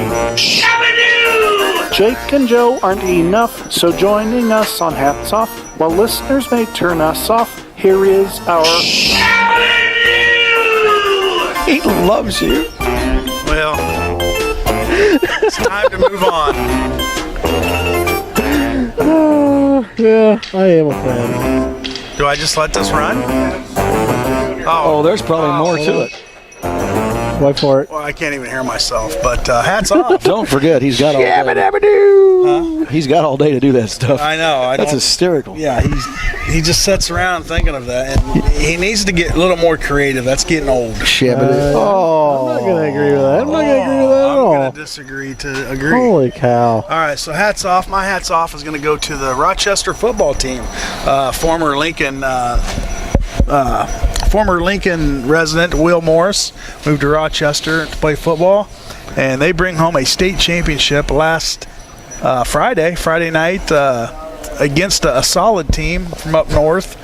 Speaker 5: Jake and Joe aren't enough, so joining us on Hats Off, while listeners may turn us off, here is our
Speaker 2: He loves you.
Speaker 1: Well, it's time to move on.
Speaker 4: Yeah, I am a fan.
Speaker 1: Do I just let this run?
Speaker 2: Oh, there's probably more to it.
Speaker 4: Wait for it.
Speaker 1: Well, I can't even hear myself, but hats off.
Speaker 2: Don't forget, he's got all day. He's got all day to do that stuff.
Speaker 1: I know.
Speaker 2: That's hysterical.
Speaker 1: Yeah, he just sits around thinking of that, and he needs to get a little more creative. That's getting old.
Speaker 2: Shabba-doo.
Speaker 4: I'm not going to agree with that. I'm not going to agree with that at
Speaker 1: I'm
Speaker 4: all.
Speaker 1: going to disagree to agree.
Speaker 4: Holy cow.
Speaker 1: All right, so hats off. My hats off is going to go to the Rochester football team, former Lincoln resident Will Morris moved to Rochester to play football, and they bring home a state championship last Friday night against a solid team from up north,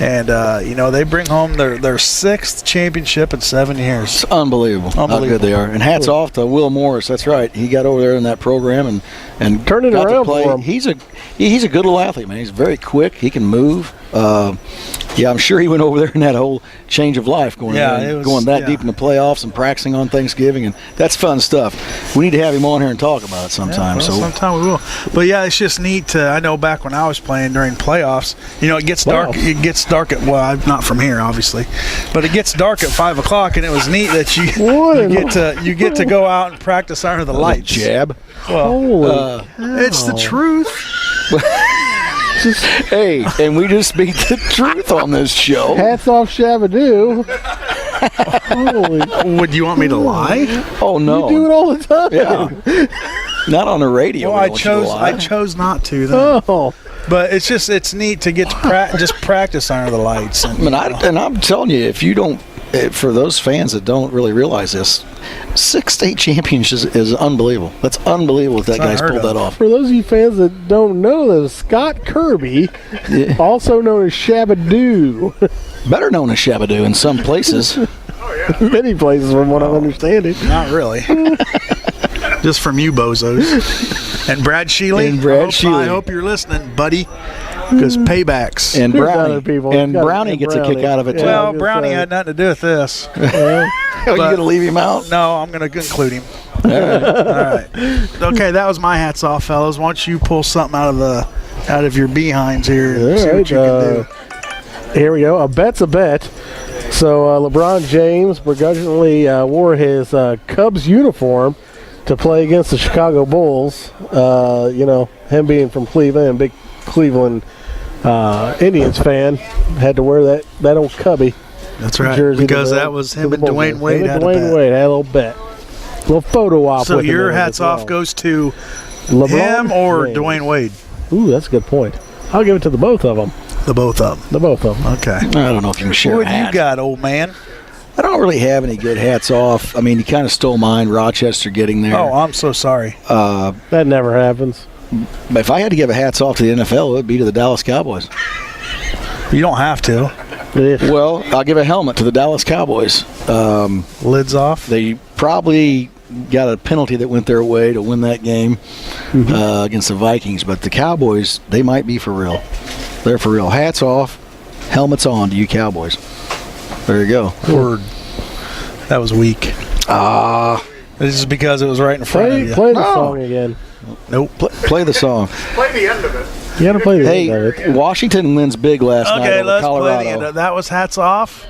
Speaker 1: and they bring home their sixth championship in 7 years.
Speaker 2: It's unbelievable how good they are. And hats off to Will Morris. That's right. He got over there in that program and
Speaker 4: turned it around for him.
Speaker 2: He's a good little athlete, man. He's very quick. He can move. I'm sure he went over there in that whole change of life, going that deep in the playoffs and practicing on Thanksgiving, and that's fun stuff. We need to have him on here and talk about it sometime.
Speaker 1: Sometime we will. But yeah, it's just neat. I know back when I was playing during playoffs, it gets dark. It gets dark at I'm not from here, obviously, but it gets dark at 5 o'clock, and it was neat that you get to go out and practice under the lights.
Speaker 2: Jab.
Speaker 1: Well, it's the truth.
Speaker 2: Hey, and we just speak the truth on this show.
Speaker 4: Hats off, Shabba-doo.
Speaker 1: Would you want me to lie?
Speaker 2: Oh no,
Speaker 4: you do it all the time.
Speaker 2: Yeah, not on the radio.
Speaker 1: Well, I chose not to. Then.
Speaker 4: Oh,
Speaker 1: but it's neat to get to just practice under the lights. And
Speaker 2: I'm telling you, if you don't, for those fans that don't really realize this, 6 state championships is unbelievable. That's unbelievable that guy's pulled that off.
Speaker 4: For those of you fans that don't know, that Scott Kirby, also known as Shabba-doo.
Speaker 2: Better known as Shabba-doo in some places.
Speaker 4: Many places, from what I'm understanding.
Speaker 1: Not really. Just from you bozos. And Brad Sheely. I hope you're listening, buddy. Because paybacks.
Speaker 2: And Brownie gets a kick out of it, too.
Speaker 1: Well, Brownie had nothing to do with this.
Speaker 2: Are you going to leave him out?
Speaker 1: No, I'm going to include him. All right. Okay, that was my hats off, fellas. Why don't you pull something out of your behinds here and see what you can do.
Speaker 4: Here we go. A bet's a bet. So LeBron James begrudgingly wore his Cubs uniform to play against the Chicago Bulls. Him being from Cleveland, and big Cleveland Indians fan, had to wear that old Cubby.
Speaker 1: That's right,
Speaker 4: jersey
Speaker 1: because that was him and Dwayne Wade.
Speaker 4: Dwayne Wade had a little bet. Little photo op.
Speaker 1: So your hats off goes to LeBron him or James. Dwayne Wade?
Speaker 4: Ooh, that's a good point. I'll give it to the both of them.
Speaker 1: The both of them. Okay.
Speaker 2: I don't know if you can share.
Speaker 1: What you got, old man?
Speaker 2: I don't really have any good hats off. I mean, you kind of stole mine, Rochester getting there.
Speaker 1: Oh, I'm so sorry.
Speaker 4: That never happens.
Speaker 2: But if I had to give a hats off to the NFL, it would be to the Dallas Cowboys.
Speaker 1: You don't have to.
Speaker 2: Well, I'll give a helmet to the Dallas Cowboys.
Speaker 1: Lids off.
Speaker 2: They probably got a penalty that went their way to win that game against the Vikings. But the Cowboys, they might be for real. They're for real. Hats off, helmets on to you Cowboys. There you go.
Speaker 1: Word. That was weak. This is because it was right in front of you.
Speaker 4: Play the song again.
Speaker 2: Nope. Play the song.
Speaker 5: Play the end of it.
Speaker 4: You got to play the end of it.
Speaker 2: Hey, Washington wins big last night over Colorado.
Speaker 1: Play the end of it. That was hats off.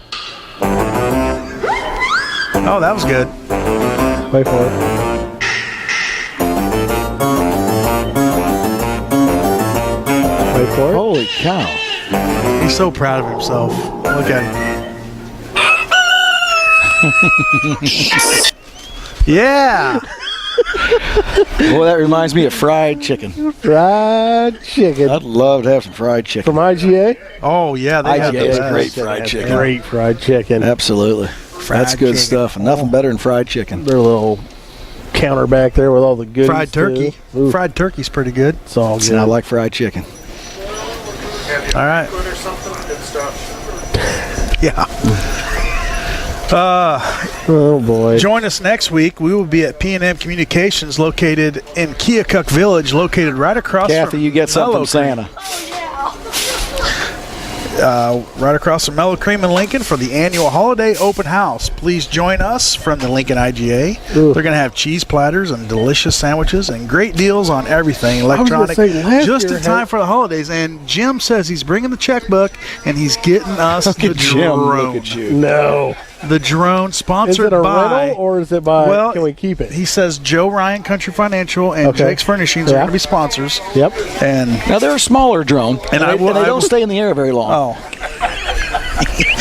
Speaker 1: Oh, that was good.
Speaker 4: Wait for it. Wait for it.
Speaker 2: Holy cow.
Speaker 1: He's so proud of himself. Look at him. Yeah.
Speaker 2: Boy, that reminds me of fried chicken.
Speaker 4: Fried chicken.
Speaker 2: I'd love to have some fried chicken.
Speaker 4: From IGA?
Speaker 1: Oh, yeah. They have
Speaker 2: IGA is
Speaker 1: the
Speaker 2: great
Speaker 1: best.
Speaker 2: fried chicken.
Speaker 4: Great fried chicken.
Speaker 2: Absolutely. That's good
Speaker 1: chicken.
Speaker 2: stuff. Nothing better than fried chicken.
Speaker 4: Their little counter back there with all the goodies.
Speaker 1: Fried turkey. Fried turkey's pretty good.
Speaker 4: It's all good.
Speaker 2: I like fried chicken.
Speaker 1: All right.
Speaker 5: Or something good stuff.
Speaker 1: Yeah.
Speaker 4: Oh, boy.
Speaker 1: Join us next week. We will be at P&M Communications located in Keokuk Village, located right across
Speaker 2: Kathy,
Speaker 1: from
Speaker 2: you get something from
Speaker 1: Mellow
Speaker 2: Santa.
Speaker 1: Creek. right across from Mellow Cream in Lincoln for the annual holiday open house. Please join us from the Lincoln IGA. They're going to have cheese platters and delicious sandwiches and great deals on everything electronic just in time for the holidays. And Jim says he's bringing the checkbook and he's getting us the drone.
Speaker 2: Look at you.
Speaker 4: No.
Speaker 1: The drone sponsored
Speaker 4: Is it a
Speaker 1: by,
Speaker 4: rental or is it by,
Speaker 1: well,
Speaker 4: can we keep it?
Speaker 1: he says Joe Ryan Country Financial and
Speaker 4: Okay.
Speaker 1: Jake's Furnishings are
Speaker 4: Yeah.
Speaker 1: going to be sponsors.
Speaker 4: Yep.
Speaker 1: And
Speaker 2: Now they're a smaller drone,
Speaker 1: And I will-
Speaker 2: they
Speaker 1: I
Speaker 2: don't
Speaker 1: will-
Speaker 2: stay in the air very long.
Speaker 1: oh,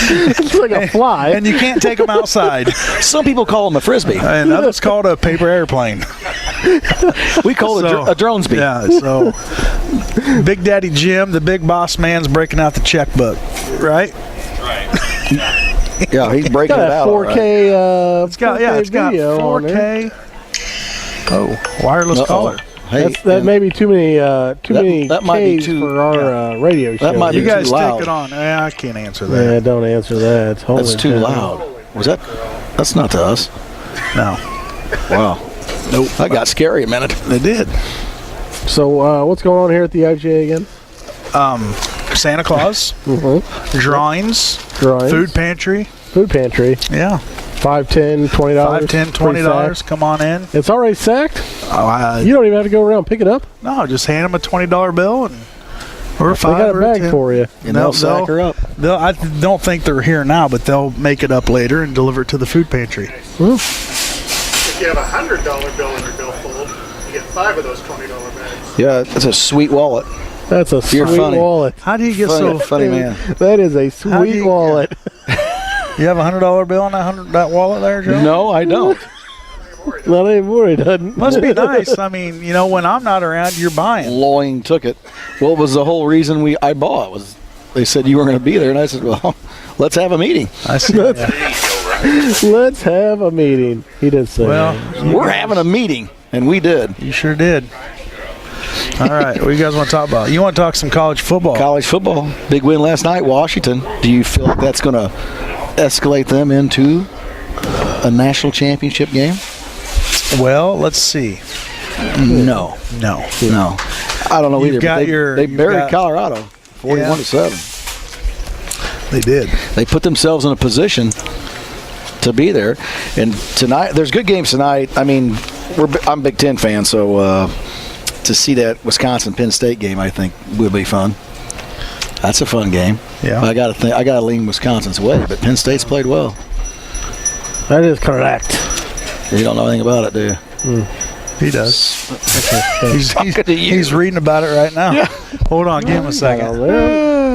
Speaker 4: It's like a fly.
Speaker 1: and you can't take them outside.
Speaker 2: Some people call them a frisbee.
Speaker 1: And others called a paper airplane.
Speaker 2: We call it a drone speed.
Speaker 1: Yeah, so Big Daddy Jim, the big boss man's breaking out the checkbook, right?
Speaker 2: Yeah, he's breaking
Speaker 4: got
Speaker 2: it
Speaker 4: a
Speaker 2: out.
Speaker 4: 4K,
Speaker 1: It's got
Speaker 4: 4K
Speaker 1: it's got
Speaker 4: video on there.
Speaker 1: 4K. Oh, wireless collar.
Speaker 2: Hey,
Speaker 4: That may be too many
Speaker 2: that might be
Speaker 4: Ks
Speaker 2: too-
Speaker 4: for our radio show.
Speaker 2: That might be
Speaker 1: You guys
Speaker 2: too loud.
Speaker 1: take it on. Yeah, I can't answer
Speaker 4: Yeah,
Speaker 1: that.
Speaker 4: don't answer that. Holy
Speaker 2: That's too
Speaker 4: cow.
Speaker 2: loud. Was that? That's not to us.
Speaker 1: No,
Speaker 2: Wow.
Speaker 1: nope.
Speaker 2: That got scary a minute.
Speaker 1: They did.
Speaker 4: So what's going on here at the IGA again?
Speaker 1: Santa Claus, drawings,
Speaker 4: Drawings.
Speaker 1: food pantry.
Speaker 4: Food pantry.
Speaker 1: Yeah,
Speaker 4: $5, $10, $20.
Speaker 1: $5, $10, $20. Come on in.
Speaker 4: It's already sacked.
Speaker 1: Oh,
Speaker 4: You don't even have to go around and pick it up.
Speaker 1: no, just hand them a $20 bill and or
Speaker 4: They
Speaker 1: $5
Speaker 4: got a
Speaker 1: or
Speaker 4: bag
Speaker 1: 10.
Speaker 4: for you.
Speaker 2: And they'll sack her up.
Speaker 1: I don't think they're here now, but they'll make it up later and deliver it to the food pantry.
Speaker 5: If you have a $100 bill in your billfold, you get 5 of those $20 bags.
Speaker 2: Yeah, that's a sweet wallet.
Speaker 4: That's a
Speaker 2: You're
Speaker 4: sweet
Speaker 2: funny.
Speaker 4: wallet.
Speaker 1: How do you get
Speaker 2: Funny,
Speaker 1: so?
Speaker 2: funny man.
Speaker 4: That is a
Speaker 1: How do
Speaker 4: sweet
Speaker 1: you-
Speaker 4: wallet.
Speaker 1: You have a $100 bill in that wallet there, Joe?
Speaker 2: No, I don't.
Speaker 4: Not anymore, it doesn't.
Speaker 1: Must be nice. I mean, when I'm not around, you're buying.
Speaker 2: Loing took it. What was the whole reason I bought? Was they said you weren't going to be there, and I said, well, let's have a meeting.
Speaker 1: I see. Yeah.
Speaker 4: Let's have a meeting. He did say
Speaker 1: Well,
Speaker 4: that.
Speaker 2: We're having a meeting, and we did.
Speaker 1: You sure did. All right, what do you guys want to talk about? You want to talk some college football?
Speaker 2: College football, big win last night, Washington. Do you feel like that's going to escalate them into a national championship game?
Speaker 1: Well, let's see.
Speaker 2: No.
Speaker 1: No.
Speaker 2: I don't know
Speaker 1: You've
Speaker 2: either.
Speaker 1: got
Speaker 2: But they
Speaker 1: you've
Speaker 2: buried
Speaker 1: got-
Speaker 2: Colorado 41-7.
Speaker 1: They did.
Speaker 2: They put themselves in a position to be there. And tonight, there's good games tonight. I mean, I'm a Big Ten fan, so to see that Wisconsin-Penn State game, I think, will be fun. That's a fun game.
Speaker 1: Yeah.
Speaker 2: I gotta lean Wisconsin's way, but Penn State's played well.
Speaker 4: That is correct.
Speaker 2: You don't know anything about it, do you?
Speaker 1: He does.
Speaker 2: Talking to you.
Speaker 1: He's reading about it right now. Hold on, give him a second.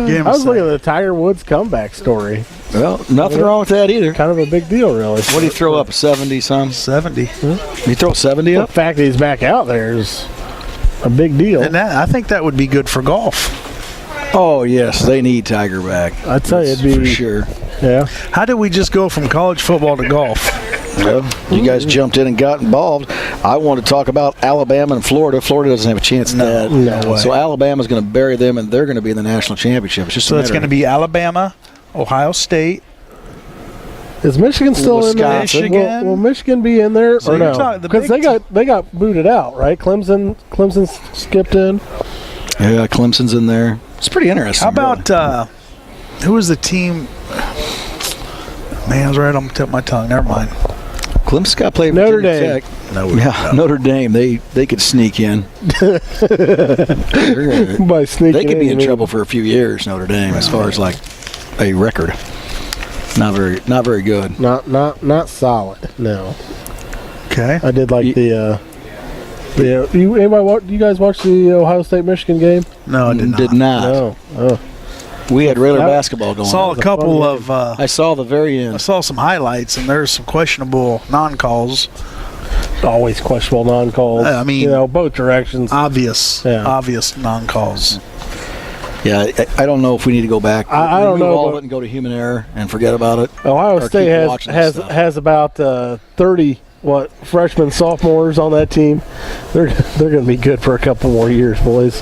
Speaker 1: Give him
Speaker 4: I
Speaker 1: a
Speaker 4: was looking at
Speaker 1: second.
Speaker 4: the Tiger Woods comeback story.
Speaker 2: Well, nothing wrong with that either.
Speaker 4: Kind of a big deal, really.
Speaker 2: What do you throw up, 70-some?
Speaker 1: 70.
Speaker 2: You throw 70
Speaker 4: The
Speaker 2: up?
Speaker 4: fact that he's back out there is a big deal.
Speaker 1: And I think that would be good for golf.
Speaker 2: Oh, yes, they need Tiger back.
Speaker 4: I'd tell you it'd be
Speaker 2: For sure.
Speaker 4: Yeah.
Speaker 1: How did we just go from college football to golf?
Speaker 2: Well, you guys jumped in and got involved. I want to talk about Alabama and Florida. Florida doesn't have a chance at that.
Speaker 1: No way.
Speaker 2: So Alabama's going to bury them, and they're going to be in the national championship. It's just
Speaker 1: So it's going to be Alabama, Ohio State.
Speaker 4: Is Michigan still in there?
Speaker 2: Wisconsin.
Speaker 1: Michigan.
Speaker 4: Will Michigan be in there
Speaker 1: So
Speaker 4: or
Speaker 1: you're
Speaker 4: no?
Speaker 1: talking the
Speaker 4: Because
Speaker 1: Big
Speaker 4: they got booted out, right? Clemson skipped in.
Speaker 2: Yeah, Clemson's in there. It's pretty interesting.
Speaker 1: How about who was the team? Man, I was right on the tip of my tongue. Never mind.
Speaker 2: Clemson's got to play
Speaker 4: Notre
Speaker 2: Virginia
Speaker 4: Dame.
Speaker 2: Tech.
Speaker 1: No,
Speaker 2: Yeah, Notre Dame. They could sneak in.
Speaker 4: By sneaking
Speaker 2: They could be in
Speaker 4: you
Speaker 2: trouble for a few years, Notre Dame, as far as like a record. Not very good.
Speaker 4: mean. Not solid. No.
Speaker 1: Okay.
Speaker 4: I did like the you guys watch the Ohio State Michigan game?
Speaker 1: No, I did not.
Speaker 2: Did not.
Speaker 4: No. Oh.
Speaker 2: We had regular
Speaker 4: That-
Speaker 2: basketball going
Speaker 1: Saw
Speaker 2: on.
Speaker 1: a couple
Speaker 4: fun
Speaker 1: of.
Speaker 2: I saw the very
Speaker 1: I
Speaker 2: end.
Speaker 1: saw some highlights, and there's some questionable non-calls.
Speaker 4: Always questionable non-calls.
Speaker 1: I mean-
Speaker 4: both directions.
Speaker 1: Obvious non-calls.
Speaker 2: Yeah, I don't know if we need to go back.
Speaker 4: I don't
Speaker 2: Remove
Speaker 4: know,
Speaker 2: all of
Speaker 4: but-
Speaker 2: it and go to human error and forget about it.
Speaker 4: Ohio
Speaker 2: or
Speaker 4: State
Speaker 2: keep watching this stuff.
Speaker 4: has about 30 freshmen, sophomores on that team. They're going to be good for a couple more years, boys.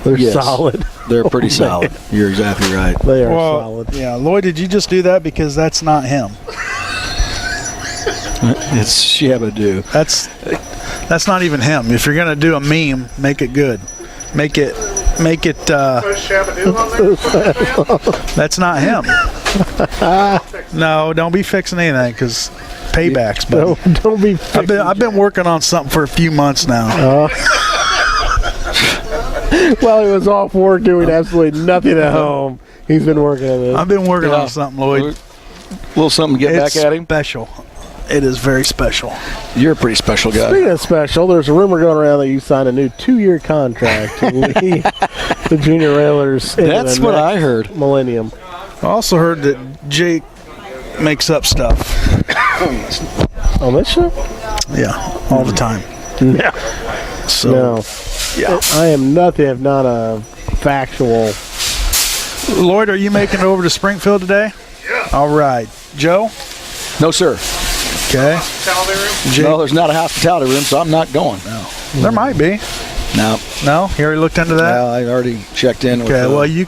Speaker 4: They're
Speaker 2: Yes.
Speaker 4: solid.
Speaker 2: They're pretty solid. You're exactly right.
Speaker 4: They are
Speaker 1: Well,
Speaker 4: solid.
Speaker 1: yeah, Lloyd, did you just do that because that's not him?
Speaker 2: It's Shabba-doo.
Speaker 1: That's not even him. If you're gonna do a meme, make it good. Make it make it. That's not him. No, don't be fixing anything because paybacks. But
Speaker 4: Don't be.
Speaker 1: I've been working on something for a few months now.
Speaker 4: Well, he was off work doing absolutely nothing at home. He's been working on this.
Speaker 1: I've been working on something, Lloyd.
Speaker 2: A little something to get
Speaker 1: It's
Speaker 2: back at him.
Speaker 1: special. It is very special.
Speaker 2: You're a pretty special guy.
Speaker 4: Speaking of special, there's a rumor going around that you signed a new 2-year contract to lead the Junior Railers. Into
Speaker 2: That's
Speaker 4: the
Speaker 2: what
Speaker 4: next
Speaker 2: I heard.
Speaker 4: Millennium.
Speaker 1: I also heard that Jake makes up stuff.
Speaker 4: On this show?
Speaker 1: Yeah, all the time.
Speaker 4: No.
Speaker 1: So
Speaker 4: No.
Speaker 1: yeah.
Speaker 4: I am nothing if not a factual.
Speaker 1: Lloyd, are you making it over to Springfield today? Yeah. All right. Joe?
Speaker 2: No, sir.
Speaker 1: Okay. Jake?
Speaker 2: No, there's not a hospitality room, so I'm not going.
Speaker 1: No. There might be.
Speaker 2: No.
Speaker 1: No? You already looked into that?
Speaker 2: Well, I already checked in.
Speaker 1: Okay,
Speaker 2: with
Speaker 1: well, you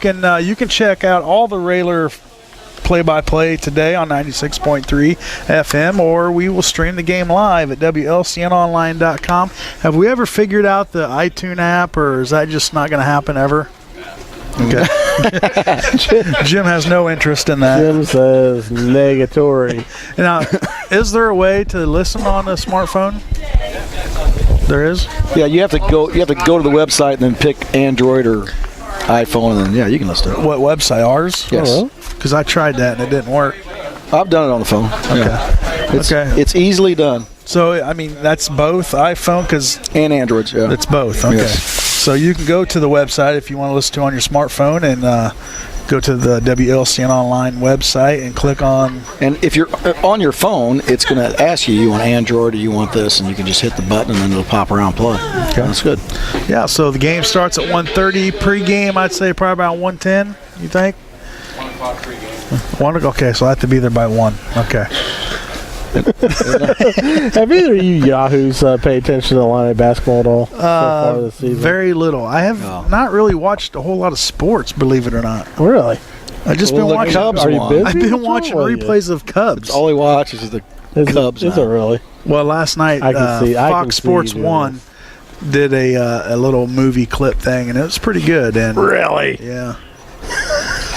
Speaker 1: can check out all the Railer play-by-play today on 96.3 FM, or we will stream the game live at WLCNonline.com. Have we ever figured out the iTunes app, or is that just not going to happen ever? Okay. Jim has no interest in that.
Speaker 4: Jim says negatory.
Speaker 1: Now, is there a way to listen on a smartphone? There is?
Speaker 2: Yeah, you have to go to the website and then pick Android or iPhone, and then you can listen to it.
Speaker 1: What website? Ours?
Speaker 2: Yes.
Speaker 1: Because I tried that and it didn't work.
Speaker 2: I've done it on the phone. Okay. It's easily done.
Speaker 1: So, I mean, that's both iPhone because
Speaker 2: And Androids, yeah.
Speaker 1: it's both. Okay.
Speaker 2: Yes.
Speaker 1: So you can go to the website if you want to listen to on your smartphone and go to the WLCN Online website and click on.
Speaker 2: And if you're on your phone, it's going to ask you want Android or you want this, and you can just hit the button and then it'll pop around play. Okay. That's good.
Speaker 1: Yeah, so the game starts at 1:30. Pre-game, I'd say probably about 1:10, you think? 1 o'clock pre-game. Okay, so I have to be there by 1. Okay.
Speaker 4: Have either of you Yahoos paid attention to the line of basketball at all so far this season?
Speaker 1: Very little. I have not really watched a whole lot of sports, believe it or not.
Speaker 4: Really?
Speaker 1: I've just been
Speaker 2: the
Speaker 1: watching.
Speaker 2: Cubs
Speaker 4: Are you
Speaker 2: won.
Speaker 4: busy?
Speaker 1: I've been
Speaker 4: What's
Speaker 1: watching
Speaker 4: wrong with you?
Speaker 1: replays of Cubs.
Speaker 2: All he watches is the Cubs
Speaker 4: Is
Speaker 2: now.
Speaker 4: it really?
Speaker 1: Well, last night
Speaker 4: I can see
Speaker 1: Fox Sports
Speaker 4: you doing
Speaker 1: 1 did a little movie clip thing, and it was pretty good. And
Speaker 4: Really?
Speaker 1: yeah.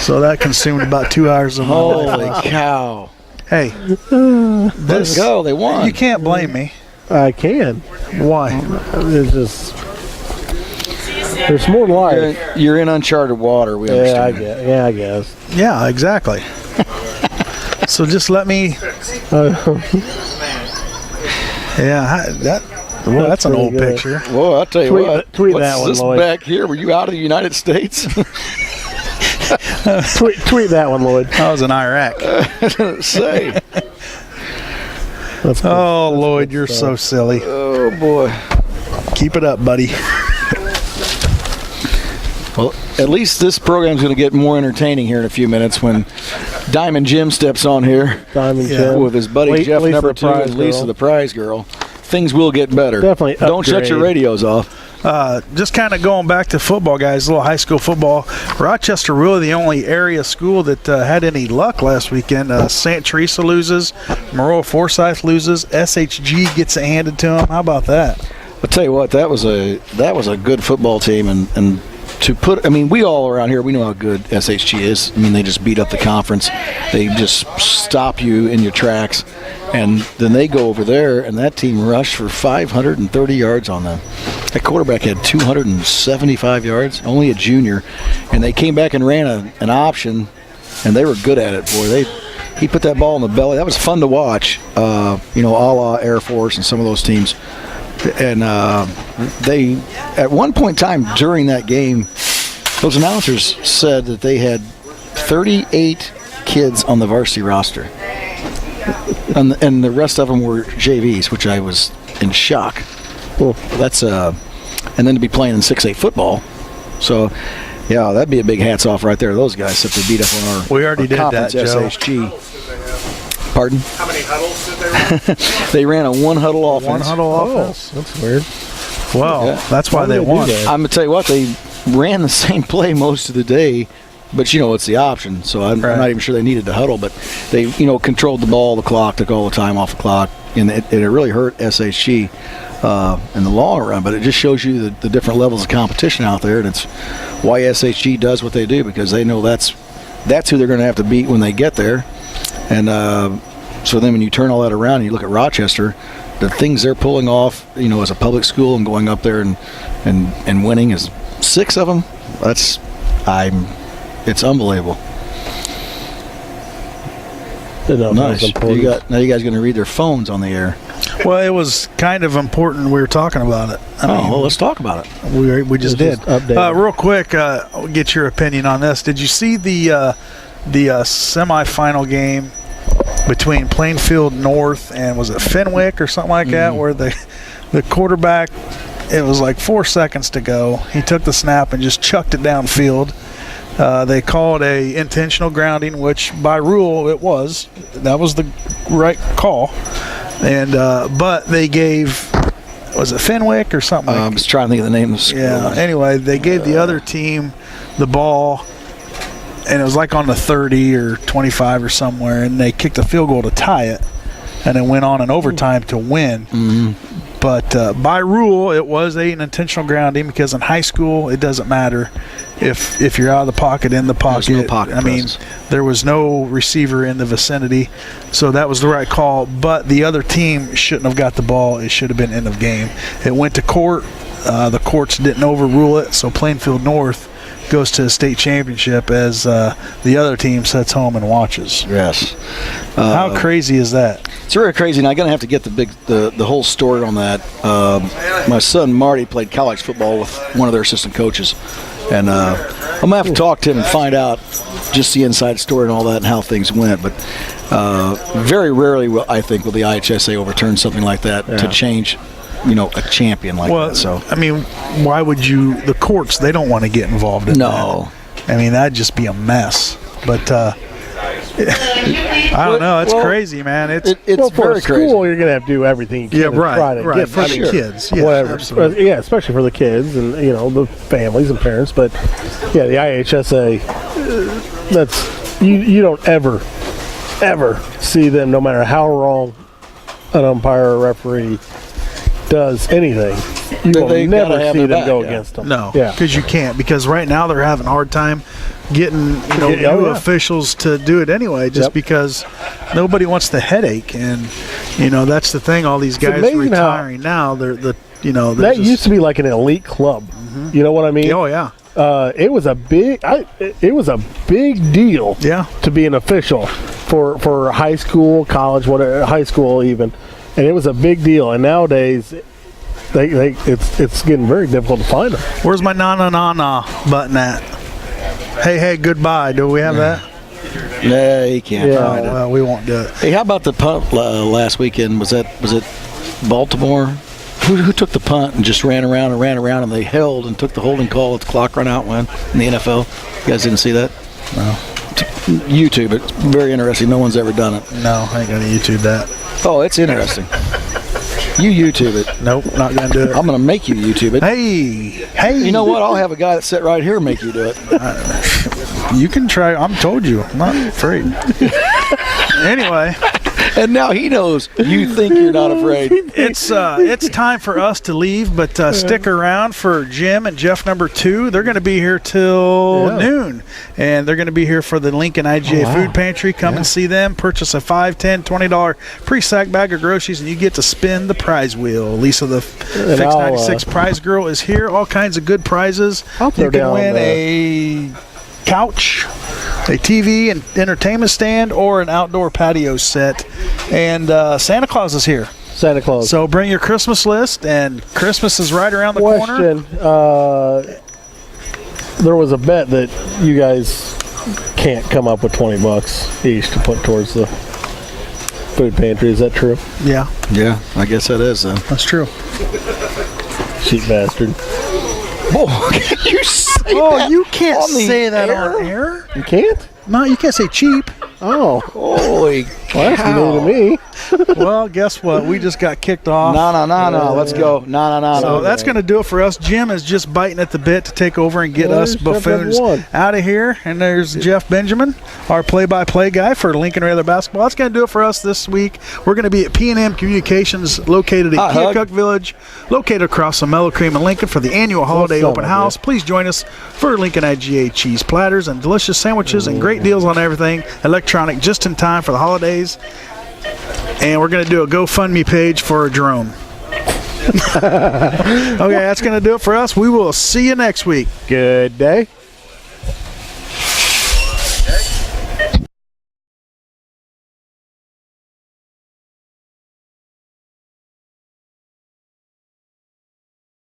Speaker 1: So that consumed about 2 hours of my
Speaker 2: Holy
Speaker 1: life.
Speaker 2: cow.
Speaker 1: Hey,
Speaker 2: Let's go. They won.
Speaker 1: you can't blame me.
Speaker 4: I can.
Speaker 1: Why?
Speaker 4: It's just there's more to life.
Speaker 2: You're in uncharted water. We
Speaker 4: Yeah,
Speaker 2: understand.
Speaker 4: I guess.
Speaker 1: Yeah, exactly. So just let me. Yeah, that's an
Speaker 4: pretty
Speaker 1: old
Speaker 4: good.
Speaker 1: picture.
Speaker 2: Well, I'll tell you what.
Speaker 4: Tweet
Speaker 2: What's
Speaker 4: that one,
Speaker 2: this
Speaker 4: Lloyd.
Speaker 2: back here? Were you out of the United States?
Speaker 4: tweet that one, Lloyd.
Speaker 1: I was in Iraq.
Speaker 2: Say.
Speaker 4: That's good.
Speaker 1: Oh, Lloyd, you're so silly.
Speaker 2: Oh, boy.
Speaker 1: Keep it up, buddy.
Speaker 2: Well, at least this program's going to get more entertaining here in a few minutes when Diamond Jim steps on here
Speaker 4: Diamond
Speaker 1: Yeah.
Speaker 4: Jim.
Speaker 2: with his buddy Jeff
Speaker 4: Lisa
Speaker 2: number
Speaker 4: the
Speaker 2: 2
Speaker 4: prize
Speaker 2: and Lisa
Speaker 4: girl.
Speaker 2: the prize girl. Things will get better.
Speaker 4: Definitely
Speaker 2: Don't shut your
Speaker 4: upgrade.
Speaker 2: radios off.
Speaker 1: Just kind of going back to football, guys, a little high school football. Rochester really the only area school that had any luck last weekend. St. Teresa loses, Maroa Forsyth loses, SHG gets it handed to them. How about that?
Speaker 2: I'll tell you what, that was a good football team, and to put, I mean, we all around here, we know how good SHG is. I mean, they just beat up the conference. They just stop you in your tracks, and then they go over there, and that team rushed for 530 yards on them. That quarterback had 275 yards, only a junior, and they came back and ran an option, and they were good at it. Boy, he put that ball in the belly. That was fun to watch, a la Air Force and some of those teams. And they, at one point in time during that game, those announcers said that they had 38 kids on the varsity roster. And the rest of them were JVs, which I was in shock. Well, that's and then to be playing in 6A football. So, yeah, that'd be a big hats off right there to those guys if they beat up on our
Speaker 1: We already did
Speaker 2: conference
Speaker 1: that, Joe.
Speaker 2: SHG. Pardon?
Speaker 5: How many huddles did they run?
Speaker 2: They ran a one huddle offense.
Speaker 1: One huddle offense.
Speaker 4: That's weird.
Speaker 1: Well,
Speaker 2: Yeah.
Speaker 1: that's why
Speaker 4: Why
Speaker 1: they
Speaker 4: would they
Speaker 1: won.
Speaker 4: do that?
Speaker 2: I'm gonna tell you what, they ran the same play most of the day, but it's the option. So I'm
Speaker 1: Right.
Speaker 2: not even sure they needed to huddle, but they controlled the ball, the clock, took all the time off the clock, and it really hurt SHG. in the long run. But it just shows you the different levels of competition out there, and it's why SHG does what they do, because they know that's who they're going to have to beat when they get there. And so then when you turn all that around and you look at Rochester, the things they're pulling off, as a public school and going up there and winning is 6 of them. It's unbelievable. Nice. Now you guys going to read their phones on the air.
Speaker 1: Well, it was kind of important we were talking about it.
Speaker 2: Well, let's talk about it.
Speaker 1: We just did. Real quick, I'll get your opinion on this. Did you see the semifinal game between Plainfield North and was it Fenwick or something like that, where the quarterback, it was like 4 seconds to go, he took the snap and just chucked it downfield. They called a intentional grounding, which by rule that was the right call. And but they gave, was it Fenwick or something?
Speaker 2: I'm just trying to think of the name of the school.
Speaker 1: Yeah. Anyway, they gave the other team the ball, and it was like on the 30 or 25 or somewhere, and they kicked a field goal to tie it, and it went on in overtime to win. But by rule, it was an intentional grounding, because in high school, it doesn't matter if you're out of the pocket, in the pocket.
Speaker 2: There's no pocket
Speaker 1: presence. There was no receiver in the vicinity, so that was the right call. But the other team shouldn't have got the ball. It should have been end of game. It went to court. The courts didn't overrule it, so Plainfield North goes to a state championship as the other team sits home and watches.
Speaker 2: Yes.
Speaker 1: How crazy is that?
Speaker 2: It's very crazy, and I'm going to have to get the whole story on that. My son Marty played college football with one of their assistant coaches, and I'm going to have to talk to him and find out just the inside story and all that and how things went. But very rarely, I think, will the IHSA overturn something like that to change a champion like that. So
Speaker 1: why would you? The courts, they don't want to get involved in that. That'd just be a mess. But I don't know. It's crazy, man. It's
Speaker 4: for
Speaker 2: very
Speaker 4: a school,
Speaker 2: crazy.
Speaker 4: You're gonna have to do everything you can to try to get
Speaker 1: for the kids. Yeah,
Speaker 4: whatever.
Speaker 1: Absolutely.
Speaker 4: Yeah, especially for the kids and the families and parents. But yeah, the IHSA, that's you don't ever see them, no matter how wrong an umpire or referee does anything.
Speaker 2: They
Speaker 4: never see them go
Speaker 2: back,
Speaker 4: against them.
Speaker 1: No, because you can't. Because right now they're having a hard time getting new officials to do it anyway, just because nobody wants the headache. And that's the thing. All these guys retiring now. That
Speaker 4: used to be like an elite club. You know what I mean?
Speaker 1: Oh yeah.
Speaker 4: It was a big deal.
Speaker 1: Yeah.
Speaker 4: To be an official for high school, college, whatever, high school even. And it was a big deal, and nowadays, it's getting very difficult to find them.
Speaker 1: Where's my na button at? Hey, goodbye. Do we have that?
Speaker 2: Yeah, you can't.
Speaker 1: Yeah, well, we won't do it.
Speaker 2: Hey, how about the punt last weekend? Was it Baltimore? Who took the punt and just ran around, and they held and took the holding call. The clock run out in the NFL. You guys didn't see that?
Speaker 1: No.
Speaker 2: YouTube. It's very interesting. No one's ever done it.
Speaker 1: No, I ain't gonna YouTube that.
Speaker 2: Oh, it's interesting. You YouTube it.
Speaker 1: Nope, not gonna do it.
Speaker 2: I'm gonna make you YouTube it.
Speaker 1: Hey.
Speaker 2: You know what? I'll have a guy that sit right here make you do it.
Speaker 1: You can try. I'm told you. I'm not afraid. Anyway.
Speaker 2: And now he knows you think you're not afraid.
Speaker 1: It's time for us to leave, but stick around for Jim and Jeff number 2. They're going to be here till noon, and they're going to be here for the Lincoln IGA Food Pantry. Come and see them. Purchase a $5, $10, $20 pre-sack bag of groceries, and you get to spin the prize wheel. Lisa, the Fix 96 prize girl, is here. All kinds of good prizes. You can win a couch, a TV and entertainment stand, or an outdoor patio set. And Santa Claus is here.
Speaker 4: Santa Claus.
Speaker 1: So bring your Christmas list, and Christmas is right around the corner.
Speaker 4: There was a bet that you guys can't come up with $20 each to put towards the food pantry. Is that true?
Speaker 1: Yeah.
Speaker 2: Yeah, I guess that is.
Speaker 1: That's true.
Speaker 4: Cheap bastard.
Speaker 2: Oh, you say that
Speaker 1: you can't say that
Speaker 2: air?
Speaker 1: on air.
Speaker 4: You can't?
Speaker 1: No, you can't say cheap.
Speaker 4: Oh.
Speaker 2: Holy
Speaker 4: well, that's new to me.
Speaker 1: Well, guess what? We just got kicked off.
Speaker 2: No. Let's go. No.
Speaker 1: So that's going to do it for us. Jim is just biting at the bit to take over and get us buffoons out of here. And there's Jeff Benjamin, our play-by-play guy for Lincoln Raider basketball. That's going to do it for us this week. We're going to be at P&M Communications, located at Keokuk Village, located across from Mellow Cream in Lincoln for the annual holiday open house. Please join us for Lincoln IGA cheese platters and delicious sandwiches and great deals on everything electronic just in time for the holidays. And we're going to do a GoFundMe page for a drone. Okay, that's going to do it for us. We will see you next week.
Speaker 4: Good day.